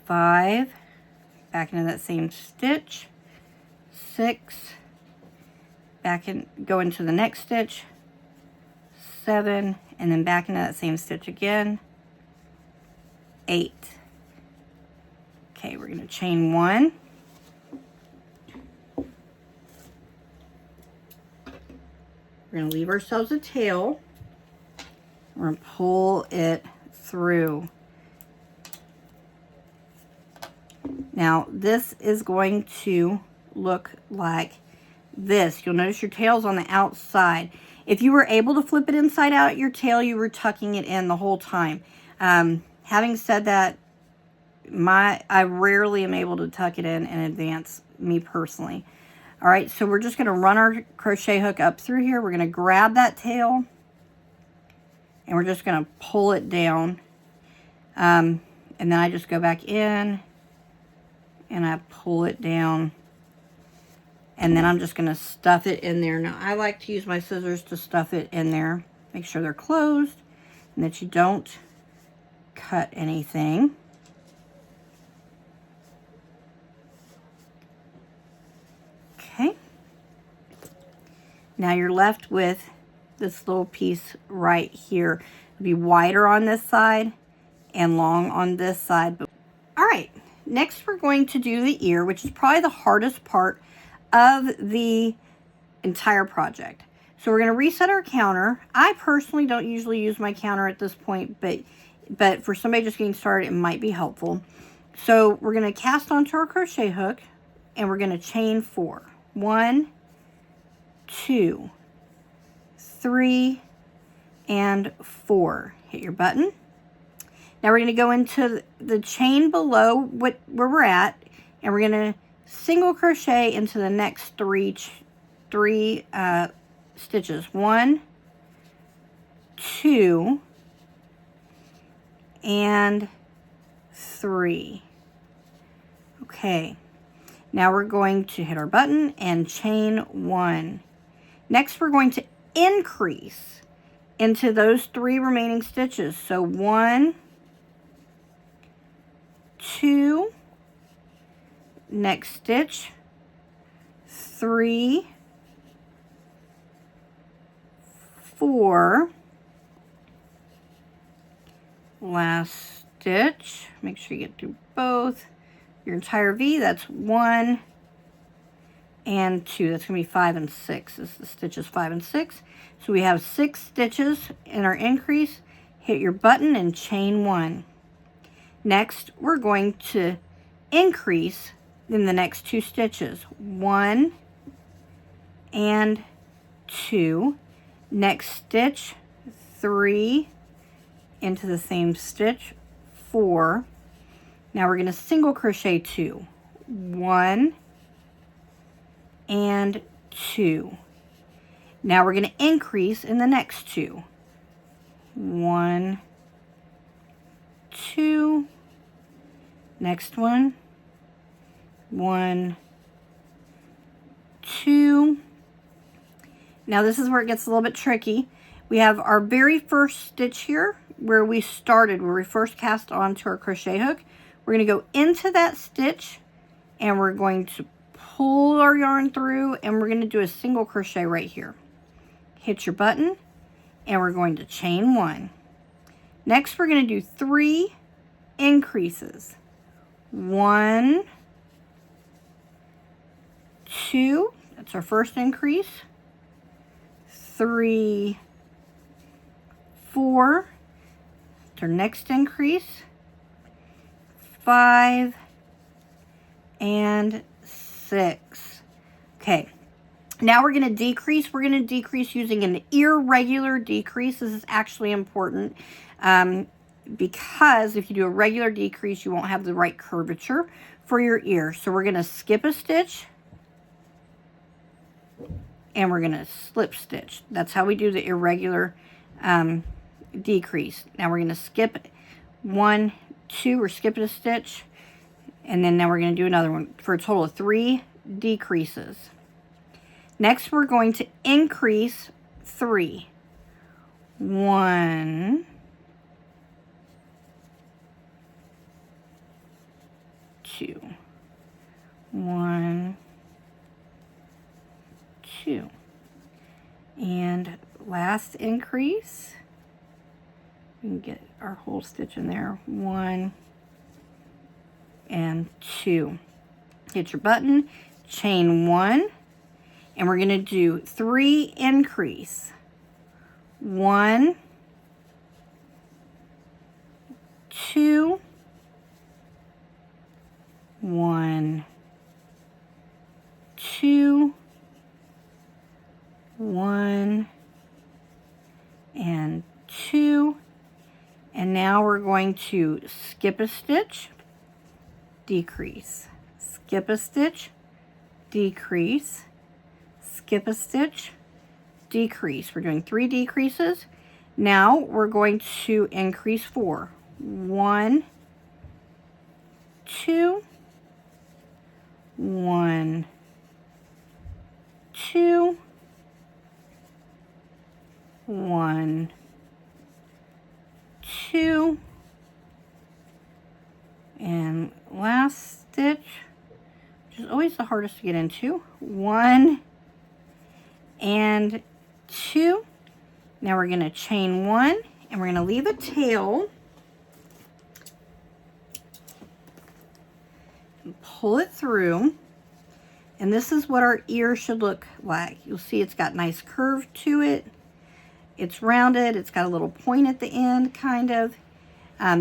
5, back into that same stitch, 6, back in, go into the next stitch, 7, and then back into that same stitch again, 8. Okay, we're going to chain 1. We're going to leave ourselves a tail. We're going to pull it through. Now, this is going to look like this. You'll notice your tail's on the outside. If you were able to flip it inside out, your tail, you were tucking it in the whole time. Having said that, I rarely am able to tuck it in advance, me personally. All right, so we're just going to run our crochet hook up through here. We're going to grab that tail, and we're just going to pull it down. And then I just go back in, and I pull it down. And then I'm just going to stuff it in there. Now, I like to use my scissors to stuff it in there. Make sure they're closed and that you don't cut anything. Okay. Now you're left with this little piece right here. It'll be wider on this side and long on this side. All right. Next, we're going to do the ear, which is probably the hardest part of the entire project. So we're going to reset our counter. I personally don't usually use my counter at this point, but for somebody just getting started, it might be helpful. So we're going to cast onto our crochet hook, and we're going to chain 4. 1, 2, 3, and 4. Hit your button. Now we're going to go into the chain below where we're at, and we're going to single crochet into the next three stitches. 1, 2, and 3. Okay. Now we're going to hit our button and chain 1. Next, we're going to increase into those 3 remaining stitches. So 1, 2, next stitch, 3, 4, last stitch. Make sure you get through both. Your entire V, that's 1 and 2. That's going to be 5 and 6. This is the stitches 5 and 6. So we have 6 stitches in our increase. Hit your button and chain 1. Next, we're going to increase in the next 2 stitches. 1 and 2. Next stitch, 3 into the same stitch, 4. Now we're going to single crochet 2. 1 and 2. Now we're going to increase in the next 2. 1, 2. Next one. 1, 2. Now this is where it gets a little bit tricky. We have our very first stitch here where we started, where we first cast onto our crochet hook. We're going to go into that stitch, and we're going to pull our yarn through, and we're going to do a single crochet right here. Hit your button, and we're going to chain 1. Next, we're going to do 3 increases. 1, 2, that's our first increase. 3, 4, that's our next increase. 5 and 6. Okay, Now we're going to decrease. We're going to decrease using an irregular decrease. This is actually important because if you do a regular decrease, you won't have the right curvature for your ear. So we're going to skip a stitch and we're going to slip stitch. That's how we do the irregular decrease. Now we're going to skip 1, 2, we're skipping a stitch, and then now we're going to do another one for a total of 3 decreases. Next, we're going to increase 3. 1, 2, 1, 2, and last increase. We can get our whole stitch in there. 1 and 2. Hit your button, chain 1. And we're going to do 3 increase. 1, 2, 1, 2, 1, and 2. And now we're going to skip a stitch, decrease, skip a stitch, decrease, skip a stitch, decrease. We're doing 3 decreases. Now we're going to increase 4. 1, 2, 1, 2, 1, 2, and last stitch, which is always the hardest to get into. 1 and 2. Now we're going to chain 1 and we're going to leave a tail and pull it through. And this is what our ear should look like. You'll see it's got nice curve to it. It's rounded. It's got a little point at the end, kind of.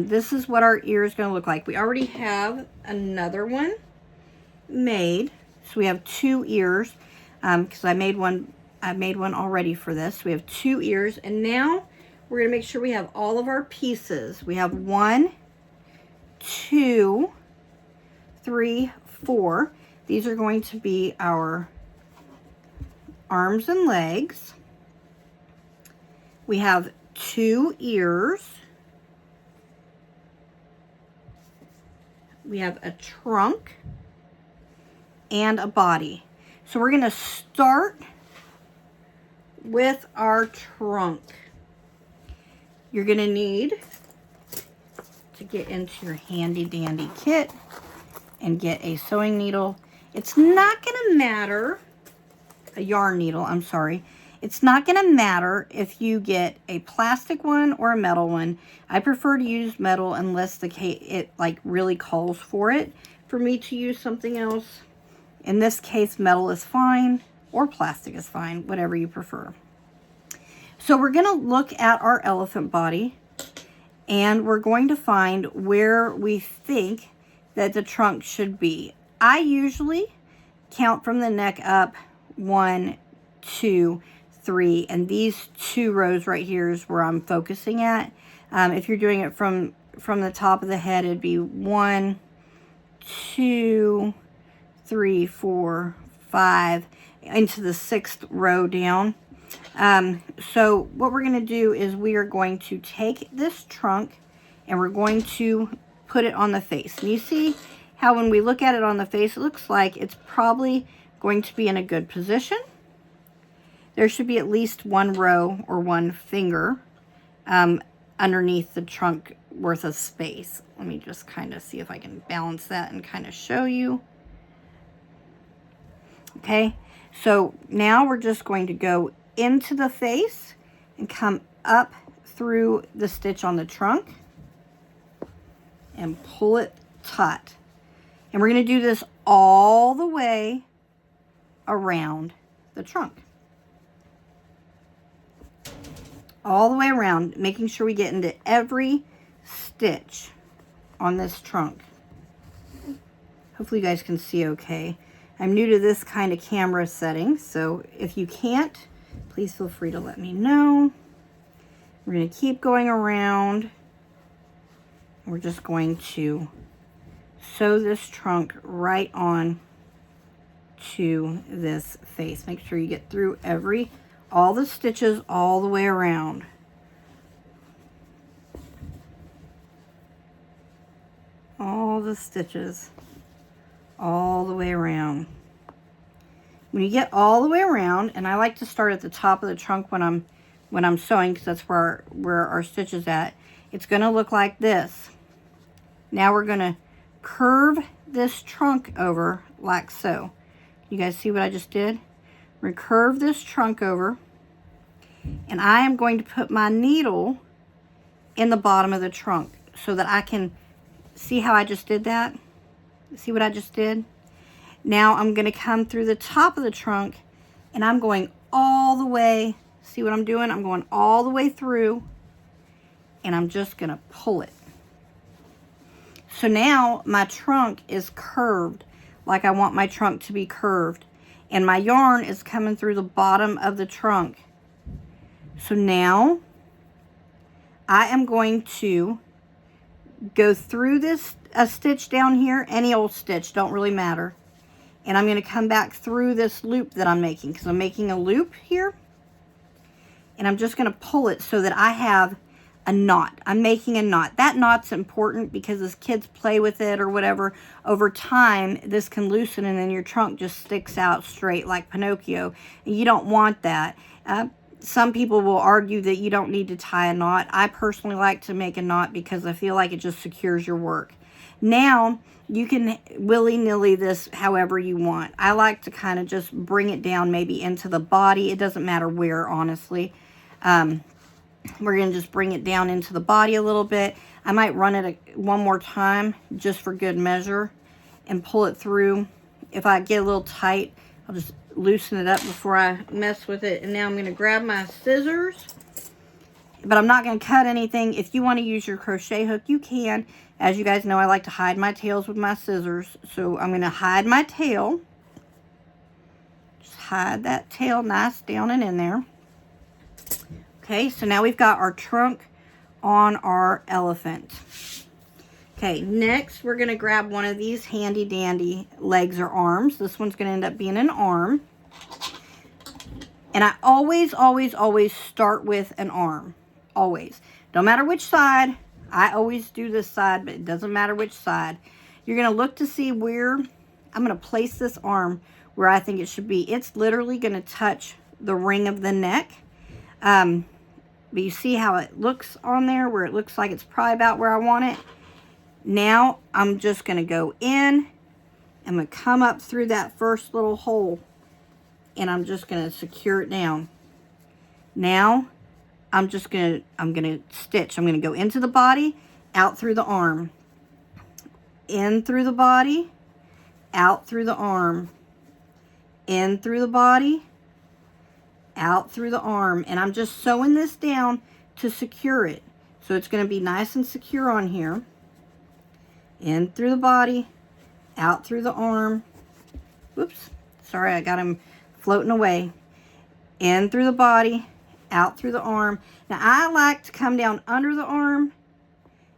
This is what our ear is going to look like. We already have another one made. So we have 2 ears because I made one already for this. We have 2 ears, and now we're going to make sure we have all of our pieces. We have 1, 2, 3, 4. These are going to be our arms and legs. We have 2 ears. We have a trunk and a body. So we're going to start with our trunk. You're going to need to get into your handy dandy kit and get a sewing needle. It's not going to matter, a yarn needle, I'm sorry. It's not going to matter if you get a plastic one or a metal one. I prefer to use metal unless it like really calls for it for me to use something else. In this case, metal is fine or plastic is fine, whatever you prefer. So we're going to look at our elephant body and we're going to find where we think that the trunk should be. I usually count from the neck up 1, 2, 3, and these 2 rows right here is where I'm focusing at. If you're doing it from the top of the head, it'd be 1, 2, 3, 4, 5 into the 6th row down. So what we're going to do is we are going to take this trunk and we're going to put it on the face. And you see how when we look at it on the face, it looks like it's probably going to be in a good position. There should be at least 1 row or 1 finger underneath the trunk worth of space. Let me just kind of see if I can balance that and kind of show you. Okay, so now we're just going to go into the face and come up through the stitch on the trunk and pull it taut. And we're going to do this all the way around the trunk. All the way around, making sure we get into every stitch on this trunk. Hopefully you guys can see okay. I'm new to this kind of camera setting, so if you can't, please feel free to let me know. We're going to keep going around. We're just going to sew this trunk right on to this face. Make sure you get through all the stitches all the way around. All the stitches all the way around. When you get all the way around, and I like to start at the top of the trunk when I'm sewing, because that's where our stitch is at, it's going to look like this. Now we're going to curve this trunk over like so. You guys see what I just did? We're going to curve this trunk over, and I am going to put my needle in the bottom of the trunk so that I can see how I just did that. See what I just did? Now I'm going to come through the top of the trunk, and I'm going all the way. See what I'm doing? I'm going all the way through, and I'm just going to pull it. So now my trunk is curved like I want my trunk to be curved, and my yarn is coming through the bottom of the trunk. So now I am going to go through this, a stitch down here, any old stitch, don't really matter. And I'm going to come back through this loop that I'm making, because I'm making a loop here. And I'm just going to pull it so that I have a knot. I'm making a knot. That knot's important because as kids play with it or whatever, over time, this can loosen and then your trunk just sticks out straight like Pinocchio. And you don't want that. Some people will argue that you don't need to tie a knot. I personally like to make a knot because I feel like it just secures your work. Now, you can willy-nilly this however you want. I like to kind of just bring it down maybe into the body. It doesn't matter where, honestly. We're going to just bring it down into the body a little bit. I might run it one more time just for good measure and pull it through. If I get a little tight, I'll just loosen it up before I mess with it. And now I'm going to grab my scissors, but I'm not going to cut anything. If you want to use your crochet hook, you can. As you guys know, I like to hide my tails with my scissors. So I'm going to hide my tail. Just hide that tail nice down and in there. Okay, so now we've got our trunk on our elephant. Okay, next we're going to grab one of these handy dandy legs or arms. This one's going to end up being an arm. And I always start with an arm. Always. Don't matter which side. I always do this side, but it doesn't matter which side. You're going to look to see where I'm going to place this arm where I think it should be. It's literally going to touch the ring of the neck. But you see how it looks on there, where it looks like it's probably about where I want it. Now, I'm just going to go in. I'm going to come up through that first little hole. And I'm just going to secure it down. Now, I'm going to stitch. I'm going to go into the body, out through the arm. In through the body, out through the arm. In through the body, out through the arm. And I'm just sewing this down to secure it. So it's going to be nice and secure on here. In through the body, out through the arm. Whoops. Sorry, I got him floating away. In through the body, out through the arm. Now, I like to come down under the arm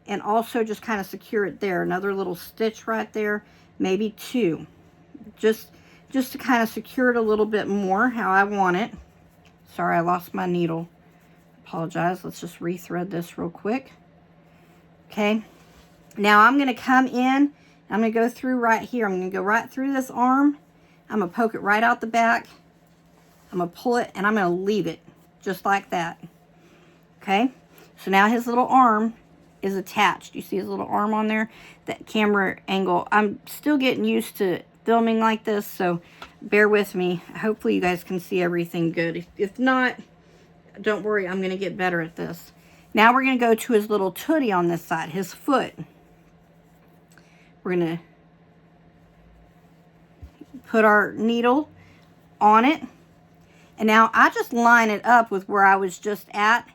and also just kind of secure it there. Another little stitch right there, maybe two. Just to kind of secure it a little bit more how I want it. Sorry, I lost my needle. Apologize. Let's just rethread this real quick. Okay. Now, I'm going to come in. I'm going to go through right here. I'm going to go right through this arm. I'm going to poke it right out the back. I'm going to pull it, and I'm going to leave it just like that. Okay? So now his little arm is attached. You see his little arm on there? That camera angle. I'm still getting used to filming like this, so bear with me. Hopefully you guys can see everything good. If not, don't worry. I'm going to get better at this. Now we're going to go to his little tootie on this side, his foot. We're going to put our needle on it. And now I just line it up with where I was just at.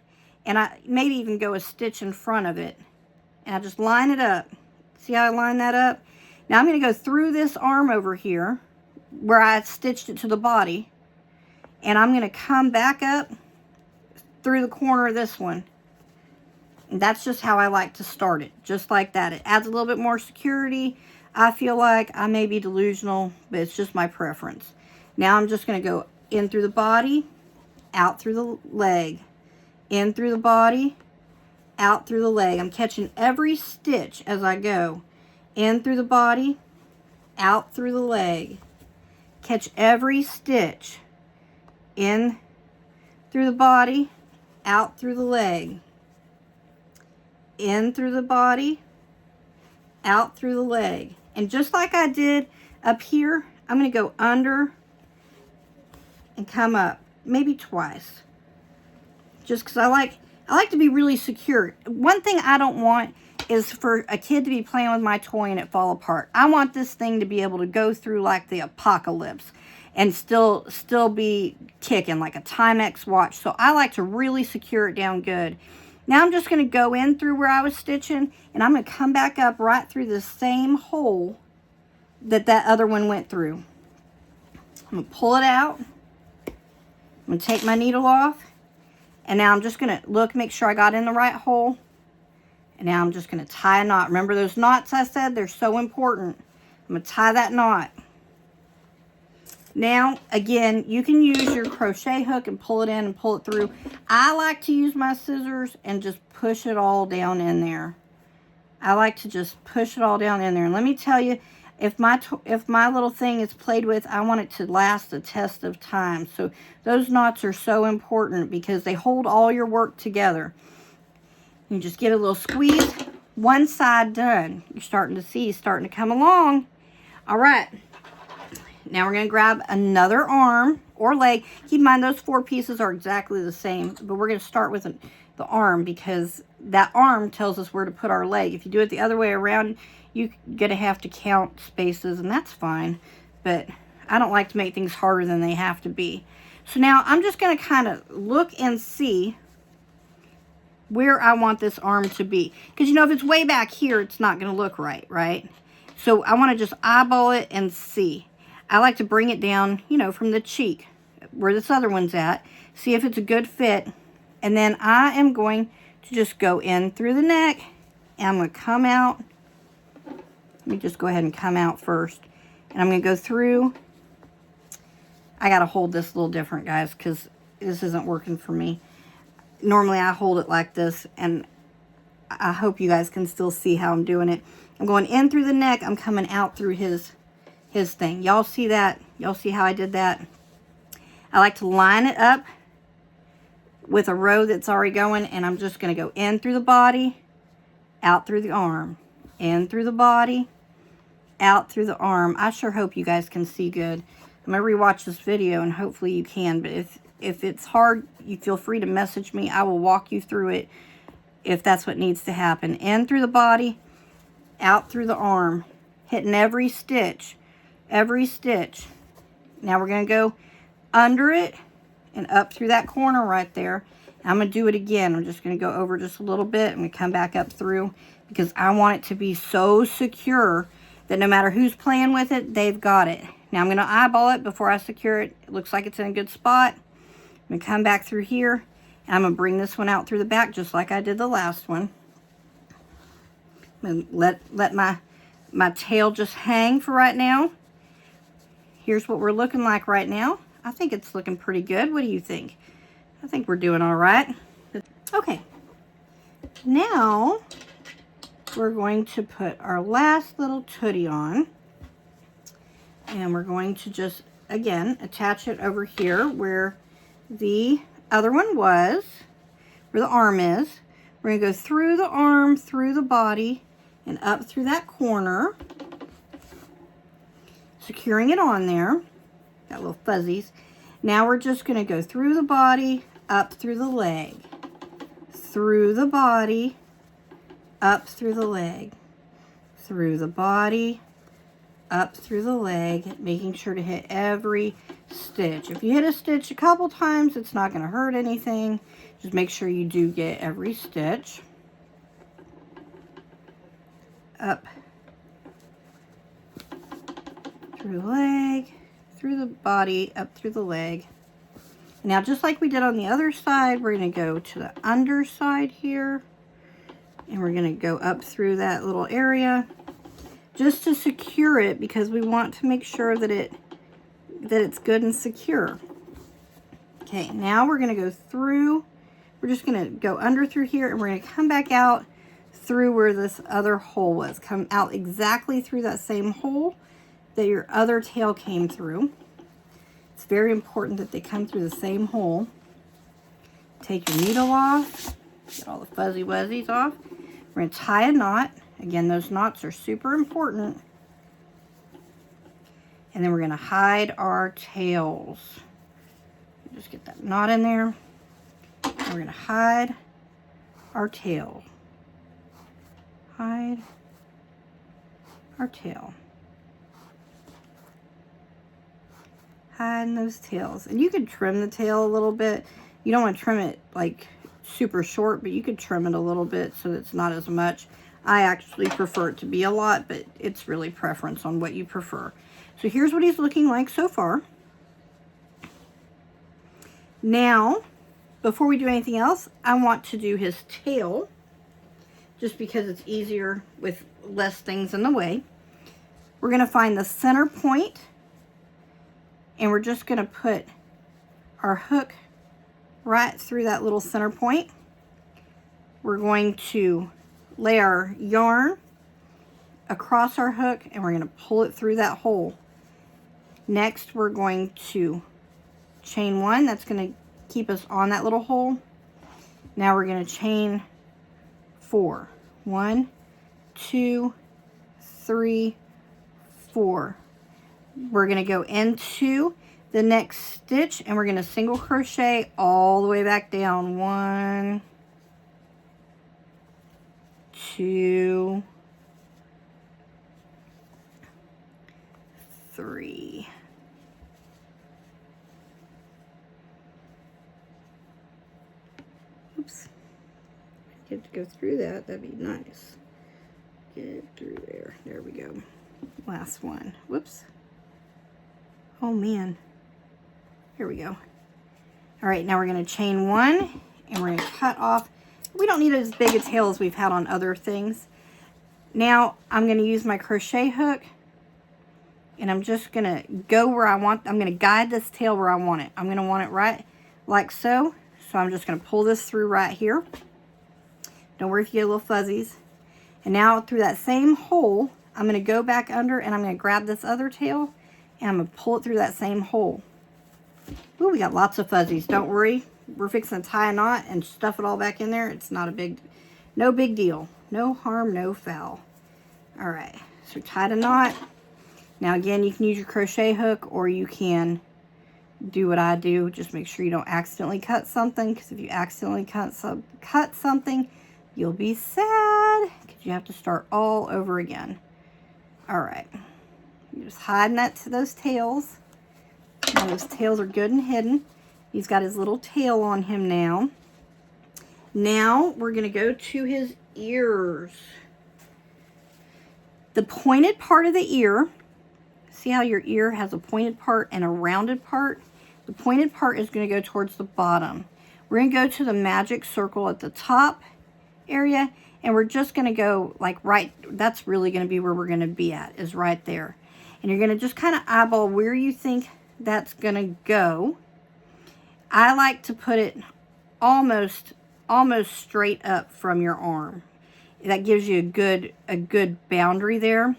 And I maybe even go a stitch in front of it. And I just line it up. See how I line that up? Now I'm going to go through this arm over here. where I stitched it to the body, and I'm going to come back up through the corner of this one. And that's just how I like to start it, just like that. It adds a little bit more security. I feel like I may be delusional, but it's just my preference. Now I'm just going to go in through the body, out through the leg, in through the body, out through the leg. I'm catching every stitch as I go. In through the body, out through the leg. Catch every stitch. In through the body, out through the leg. In through the body, out through the leg. And just like I did up here, I'm going to go under and come up, maybe twice. Just because I like to be really secure. One thing I don't want is for a kid to be playing with my toy and it fall apart. I want this thing to be able to go through like the apocalypse and still be ticking like a Timex watch. So I like to really secure it down good. Now I'm just going to go in through where I was stitching, and I'm going to come back up right through the same hole that other one went through. I'm going to pull it out. I'm going to take my needle off, and now I'm just going to look, make sure I got in the right hole. And now I'm just going to tie a knot. Remember those knots I said? They're so important. I'm going to tie that knot. Now, again, you can use your crochet hook and pull it in and pull it through. I like to use my scissors and just push it all down in there. I like to just push it all down in there. And let me tell you, if my little thing is played with, I want it to last the test of time. So those knots are so important because they hold all your work together. You just get a little squeeze. One side done. You're starting to see, starting to come along. All right. Now we're going to grab another arm or leg. Keep in mind those 4 pieces are exactly the same, but we're going to start with the arm because that arm tells us where to put our leg. If you do it the other way around, you're going to have to count spaces, and that's fine, but I don't like to make things harder than they have to be. So now I'm just going to kind of look and see where I want this arm to be. Because, you know, if it's way back here, it's not going to look right, right? So I want to just eyeball it and see. I like to bring it down, you know, from the cheek, where this other one's at. See if it's a good fit. And then I am going to just go in through the neck. And I'm going to come out. Let me just go ahead and come out first. And I'm going to go through. I got to hold this a little different, guys, because this isn't working for me. Normally I hold it like this, and I hope you guys can still see how I'm doing it. I'm going in through the neck. I'm coming out through his thing. Y'all see that? Y'all see how I did that? I like to line it up with a row that's already going, and I'm just going to go in through the body, out through the arm, in through the body, out through the arm. I sure hope you guys can see good. I'm going to rewatch this video, and hopefully you can, but if it's hard, you feel free to message me. I will walk you through it if that's what needs to happen. In through the body, out through the arm, hitting every stitch. Every stitch. Now we're going to go under it and up through that corner right there. I'm going to do it again. I'm just going to go over just a little bit and we come back up through because I want it to be so secure that no matter who's playing with it, they've got it. Now I'm going to eyeball it before I secure it. It looks like it's in a good spot. I'm going to come back through here and I'm going to bring this one out through the back just like I did the last one. I'm going to let my tail just hang for right now. Here's what we're looking like right now. I think it's looking pretty good. What do you think? I think we're doing all right. Okay. Now, we're going to put our last little tootie on. And we're going to just, again, attach it over here where the other one was, where the arm is. We're going to go through the arm, through the body, and up through that corner. Securing it on there. Got little fuzzies. Now we're just going to go through the body, up through the leg. Through the body, up through the leg. Through the body, up through the leg, making sure to hit every stitch. If you hit a stitch a couple times, it's not going to hurt anything. Just make sure you do get every stitch. Up through the leg, through the body, up through the leg. Now, just like we did on the other side, we're going to go to the underside here. And we're going to go up through that little area just to secure it, because we want to make sure that it's good and secure. Okay, now we're going to go through. We're just going to go under through here, and we're going to come back out through where this other hole was. Come out exactly through that same hole that your other tail came through. It's very important that they come through the same hole. Take your needle off. Get all the fuzzy wuzzies off. We're going to tie a knot. Again, those knots are super important. And then we're going to hide our tails. Just get that knot in there. And we're going to hide our tail. Hide our tail. Hiding those tails. And you could trim the tail a little bit. You don't want to trim it like super short, but you could trim it a little bit so that it's not as much. I actually prefer it to be a lot, but it's really preference on what you prefer. So here's what he's looking like so far. Now, before we do anything else, I want to do his tail, just because it's easier with less things in the way. We're going to find the center point, and we're just going to put our hook right through that little center point. We're going to lay our yarn across our hook, and we're going to pull it through that hole. Next, we're going to chain one. That's going to keep us on that little hole. Now we're going to chain 4. 1, 2, 3, 4. We're going to go into the next stitch, and we're going to single crochet all the way back down. 1, 2, 3. Oops. Get to go through that. That'd be nice. Get through there. There we go. Last one. Whoops. Oh man. Here we go. All right, now we're going to chain 1, and we're going to cut off. We don't need as big a tail as we've had on other things. Now I'm going to use my crochet hook, and I'm just going to go where I want. I'm going to guide this tail where I want it. I'm going to want it right like so. So I'm just going to pull this through right here. Don't worry if you get little fuzzies. And now through that same hole, I'm going to go back under, and I'm going to grab this other tail, and I'm going to pull it through that same hole. Ooh, we got lots of fuzzies. Don't worry. We're fixing to tie a knot and stuff it all back in there. It's not no big deal. No harm, no foul. All right, so we tied a knot. Now again, you can use your crochet hook, or you can do what I do. Just make sure you don't accidentally cut something, because if you accidentally cut something, you'll be sad, because you have to start all over again. All right, you're just hiding those tails. Now those tails are good and hidden. He's got his little tail on him now. Now we're going to go to his ears. The pointed part of the ear, see how your ear has a pointed part and a rounded part? The pointed part is going to go towards the bottom. We're going to go to the magic circle at the top area, and we're just going to go like right, that's really going to be where we're going to be at, is right there. And you're going to just kind of eyeball where you think that's going to go. I like to put it almost straight up from your arm. That gives you a good boundary there.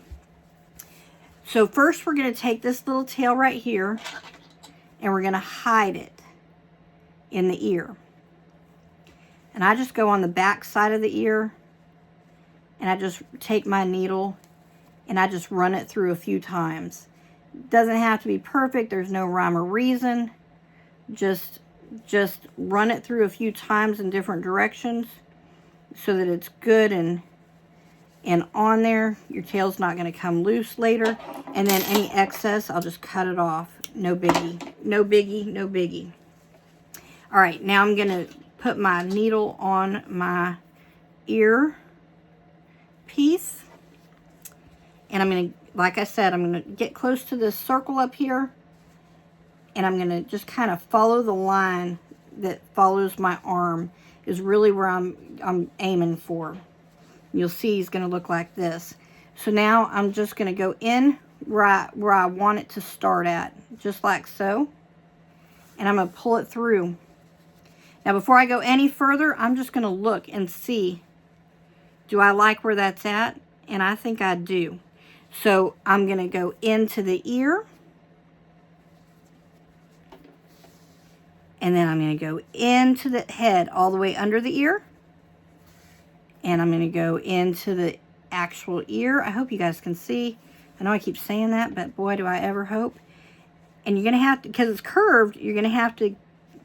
So first we're going to take this little tail right here, and we're going to hide it in the ear. And I just go on the back side of the ear, and I just take my needle and I just run it through a few times. Doesn't have to be perfect. There's no rhyme or reason. Just run it through a few times in different directions so that it's good and on there. Your tail's not going to come loose later. And then any excess, I'll just cut it off. No biggie. No biggie. No biggie. All right, now I'm going to put my needle on my ear piece. And I'm going to, like I said, I'm going to get close to this circle up here. and I'm going to just kind of follow the line that follows my arm is really where I'm aiming for. You'll see he's going to look like this. So now I'm just going to go in where I want it to start at, just like so. And I'm going to pull it through. Now before I go any further, I'm just going to look and see, do I like where that's at? And I think I do. So I'm going to go into the ear. And then I'm going to go into the head all the way under the ear. And I'm going to go into the actual ear. I hope you guys can see. I know I keep saying that, but boy, do I ever hope. And you're going to have to, because it's curved, you're going to have to,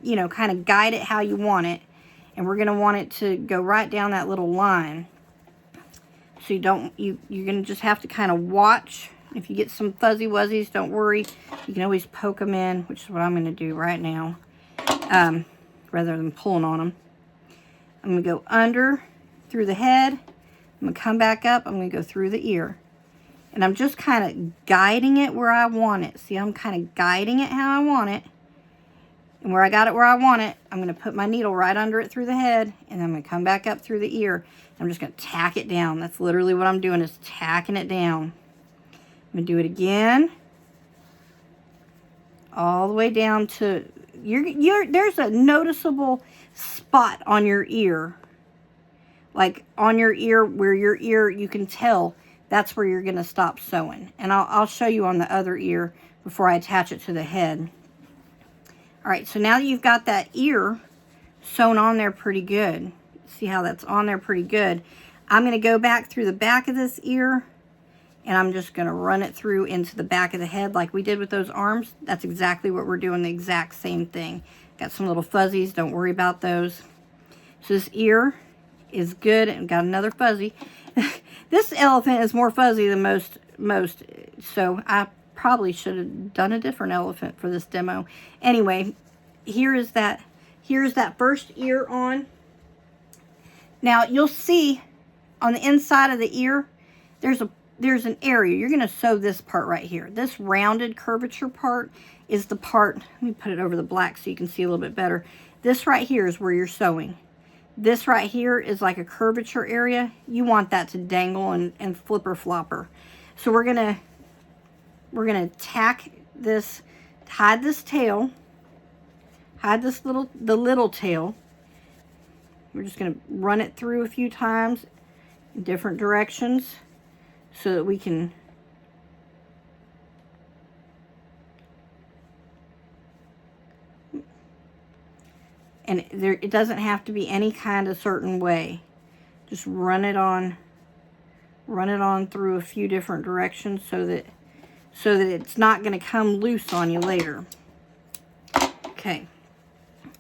you know, kind of guide it how you want it. And we're going to want it to go right down that little line. So you're going to just have to kind of watch. If you get some fuzzy wuzzies, don't worry. You can always poke them in, which is what I'm going to do right now, rather than pulling on them. I'm going to go under through the head. I'm going to come back up. I'm going to go through the ear. And I'm just kind of guiding it where I want it. See, I'm kind of guiding it how I want it. And where I got it where I want it, I'm going to put my needle right under it through the head. And then I'm going to come back up through the ear. I'm just going to tack it down. That's literally what I'm doing, is tacking it down. I'm going to do it again. All the way down to, there's a noticeable spot on your ear. Like on your ear, where your ear, you can tell that's where you're going to stop sewing. And I'll show you on the other ear before I attach it to the head. All right, so now that you've got that ear sewn on there pretty good, see how that's on there pretty good, I'm going to go back through the back of this ear, and I'm just going to run it through into the back of the head like we did with those arms. That's exactly what we're doing, the exact same thing. Got some little fuzzies, don't worry about those. So this ear is good, and got another fuzzy. This elephant is more fuzzy than most, so I probably should have done a different elephant for this demo. Anyway, here's that first ear on. Now you'll see on the inside of the ear, there's an area. You're going to sew this part right here. This rounded curvature part is the part, let me put it over the black so you can see a little bit better. This right here is where you're sewing. This right here is like a curvature area. You want that to dangle and flipper flopper. So we're gonna tack this, hide this tail, hide this the little tail. We're just gonna run it through a few times in different directions so that we can it doesn't have to be any kind of certain way. Just run it on through a few different directions so that it's not going to come loose on you later. Okay,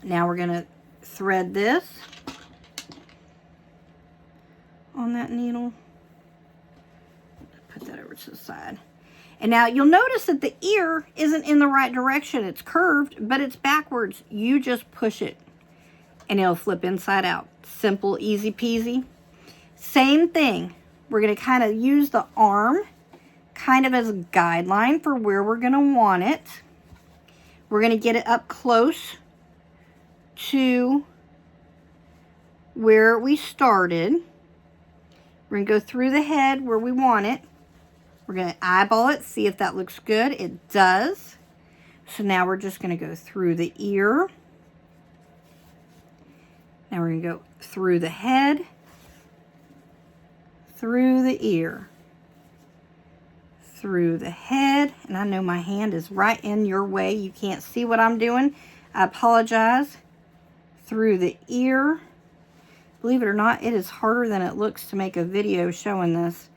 now we're going to thread this on that needle. Put that over to the side. And now you'll notice that the ear isn't in the right direction. It's curved, but it's backwards. You just push it and it'll flip inside out. Simple, easy peasy. Same thing. We're going to kind of use the arm kind of as a guideline for where we're going to want it. We're going to get it up close to where we started. We're going to go through the head where we want it. We're going to eyeball it, see if that looks good. It does. So now we're just going to go through the ear. Now we're going to go through the head, through the ear, through the head. And I know my hand is right in your way. You can't see what I'm doing. I apologize. Through the ear. Believe it or not, it is harder than it looks to make a video showing this.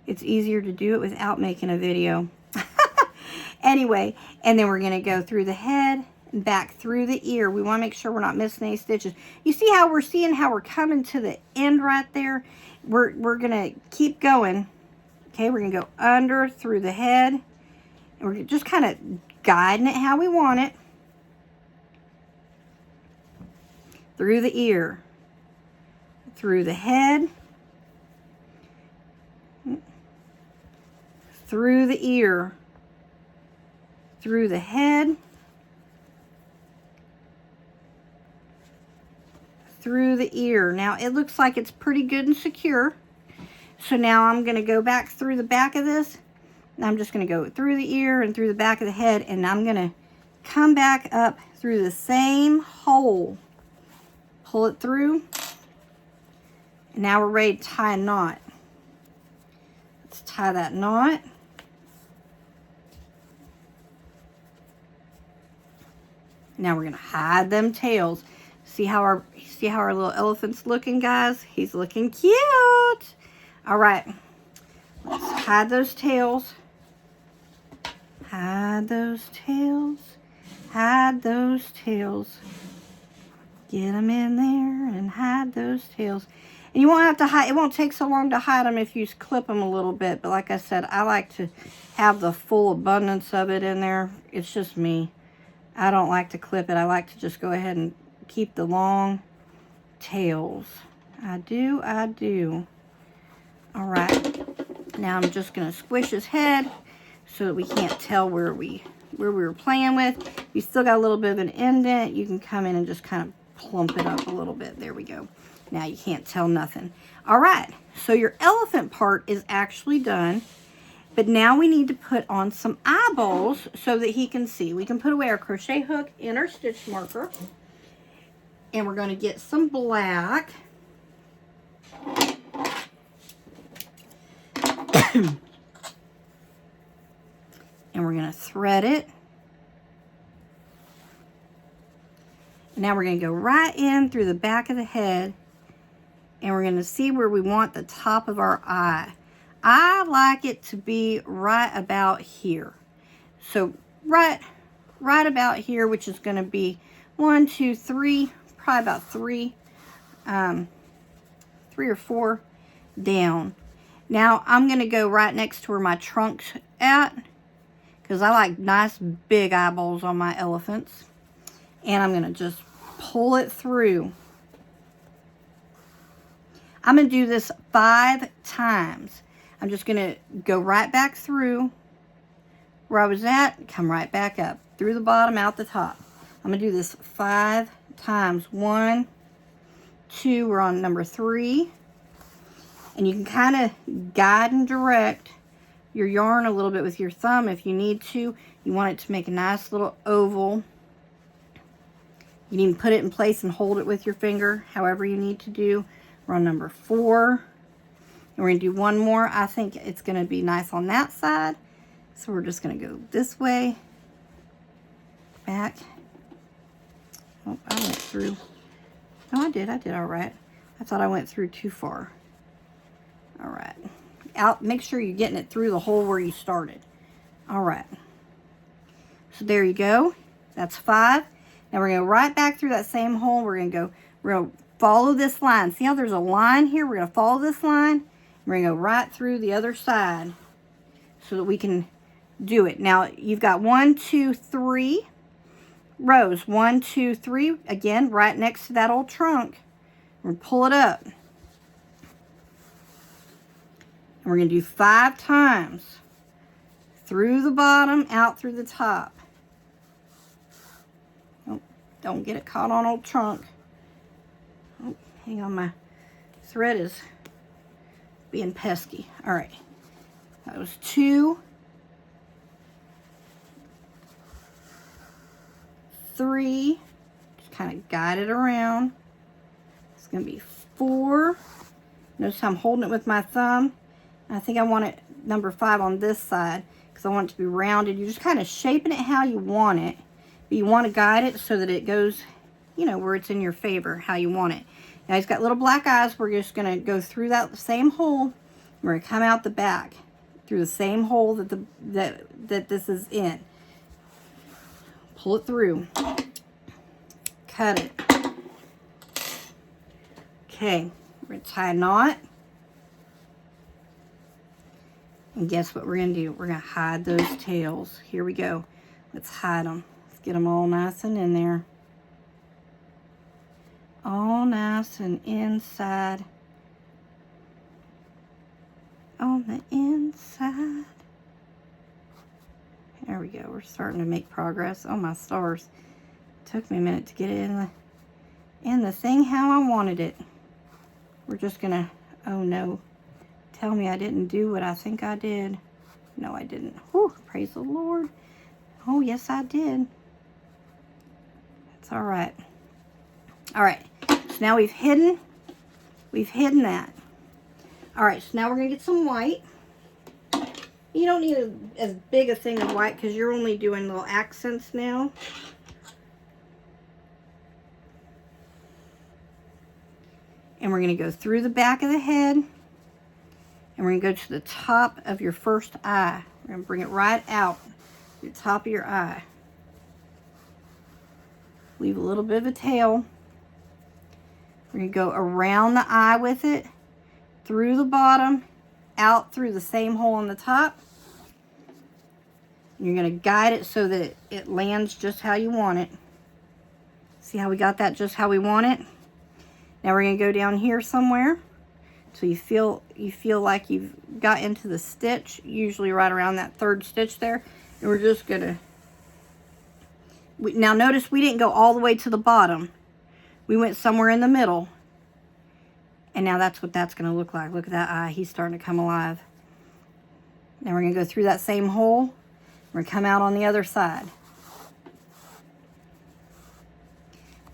It's easier to do it without making a video. Anyway, and then we're going to go through the head and back through the ear. We want to make sure we're not missing any stitches. You see how we're coming to the end right there? We're going to keep going. Okay, we're going to go under through the head. And we're just kind of guiding it how we want it. Through the ear. Through the head. Through the ear. Through the head. through the ear. Now it looks like it's pretty good and secure. So now I'm going to go back through the back of this. And I'm just going to go through the ear and through the back of the head. And I'm going to come back up through the same hole. Pull it through. And now we're ready to tie a knot. Let's tie that knot. Now we're going to hide them tails. See how our little elephant's looking, guys? He's looking cute. All right. Let's hide those tails. Hide those tails. Hide those tails. Get them in there and hide those tails. And you won't have to hide. It won't take so long to hide them if you clip them a little bit. But like I said, I like to have the full abundance of it in there. It's just me. I don't like to clip it. I like to just go ahead and keep the long tails. I do. All right. Now I'm just going to squish his head so that we can't tell where we were playing with. If you still got a little bit of an indent, you can come in and just kind of plump it up a little bit. There we go. Now you can't tell nothing. All right. So your elephant part is actually done. But now we need to put on some eyeballs so that he can see. We can put away our crochet hook and our stitch marker. And we're going to get some black. And we're going to thread it. And now we're going to go right in through the back of the head. And we're going to see where we want the top of our eye. I like it to be right about here. So right about here, which is going to be 1, 2, 3, probably about 3 or 4 down. Now I'm going to go right next to where my trunk's at, because I like nice big eyeballs on my elephants. And I'm going to just pull it through. I'm going to do this 5 times. I'm just going to go right back through where I was at, come right back up, through the bottom, out the top. I'm going to do this 5 times. 1, 2, we're on number 3. And you can kind of guide and direct your yarn a little bit with your thumb if you need to. You want it to make a nice little oval. You can even put it in place and hold it with your finger, however you need to do. We're on number 4. And we're going to do one more. I think it's going to be nice on that side. So we're just going to go this way. Back. Oh, I went through. No, I did all right. I thought I went through too far. All right. Out. Make sure you're getting it through the hole where you started. All right. So there you go. That's 5. Now we're going to go right back through that same hole. We're going to follow this line. See how there's a line here? We're going to follow this line. We're going to go right through the other side so that we can do it. Now, you've got 1, 2, 3 rows. 1, 2, 3. Again, right next to that old trunk. We're going to pull it up. And we're going to do 5 times. Through the bottom, out through the top. Oh, don't get it caught on old trunk. Oh, hang on, my thread is being pesky. All right, that was 2, 3. Just kind of guide it around. It's going to be 4. Notice I'm holding it with my thumb. I think I want it number 5 on this side because I want it to be rounded. You're just kind of shaping it how you want it, but you want to guide it so that it goes, you know, where it's in your favor, how you want it. Now he's got little black eyes. We're just going to go through that same hole. We're going to come out the back through the same hole that this is in. Pull it through. Cut it. Okay, we're going to tie a knot. And guess what we're going to do? We're going to hide those tails. Here we go. Let's hide them. Let's get them all nice and in there. All nice and inside. On the inside. There we go. We're starting to make progress. Oh my stars. It took me a minute to get it and the thing how I wanted it. We're just gonna, oh no, tell me I didn't do what I think I did. No, I didn't. Whew, praise the Lord. Oh, yes, I did. That's all right. All right, so now we've hidden that. All right, so now we're gonna get some white. You don't need as big a thing of white because you're only doing little accents now. And we're going to go through the back of the head. And we're going to go to the top of your first eye. We're going to bring it right out to the top of your eye. Leave a little bit of a tail. We're going to go around the eye with it, through the bottom, out through the same hole on the top. You're going to guide it so that it lands just how you want it. See how we got that just how we want it? Now we're going to go down here somewhere so you feel like you've got into the stitch, usually right around that third stitch there. And we're just going to... Now notice we didn't go all the way to the bottom. We went somewhere in the middle. And now that's what that's going to look like. Look at that eye. He's starting to come alive. Now we're going to go through that same hole. We're going to come out on the other side.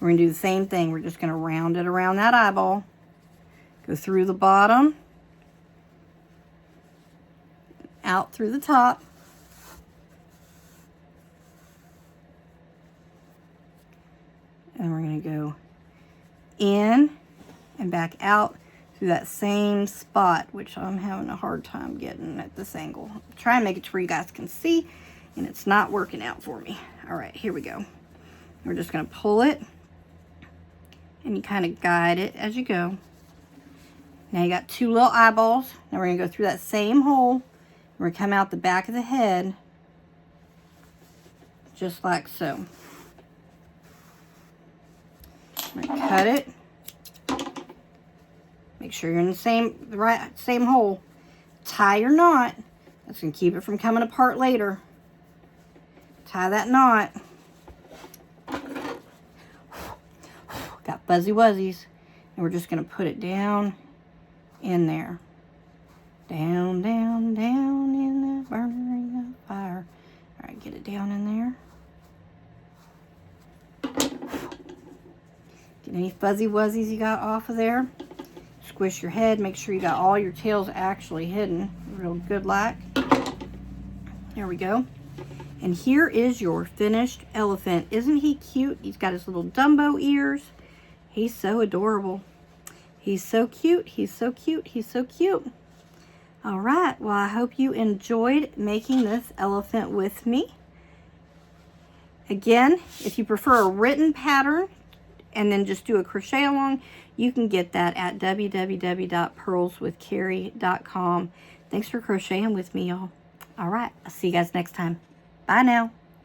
We're going to do the same thing. We're just going to round it around that eyeball. Go through the bottom. Out through the top. And we're going to go in and back out through that same spot, which I'm having a hard time getting at this angle. I'm trying to make it to where you guys can see, and it's not working out for me. All right, here we go. We're just going to pull it, and you kind of guide it as you go. Now you got two little eyeballs. Now we're going to go through that same hole. We're going to come out the back of the head, just like so. I'm going to cut it. Make sure you're in the same hole. Tie your knot. That's going to keep it from coming apart later. Tie that knot. Got fuzzy wuzzies. And we're just going to put it down in there. Down, down, down in the burning of fire. All right, get it down in there. Get any fuzzy wuzzies you got off of there. Squish your head. Make sure you got all your tails actually hidden. Real good like. There we go. And here is your finished elephant. Isn't he cute? He's got his little Dumbo ears. He's so adorable. He's so cute. He's so cute. He's so cute. All right. Well, I hope you enjoyed making this elephant with me. Again, if you prefer a written pattern and then just do a crochet along, you can get that at www.pearlswithcarey.com. Thanks for crocheting with me, y'all. All right. I'll see you guys next time. Bye now.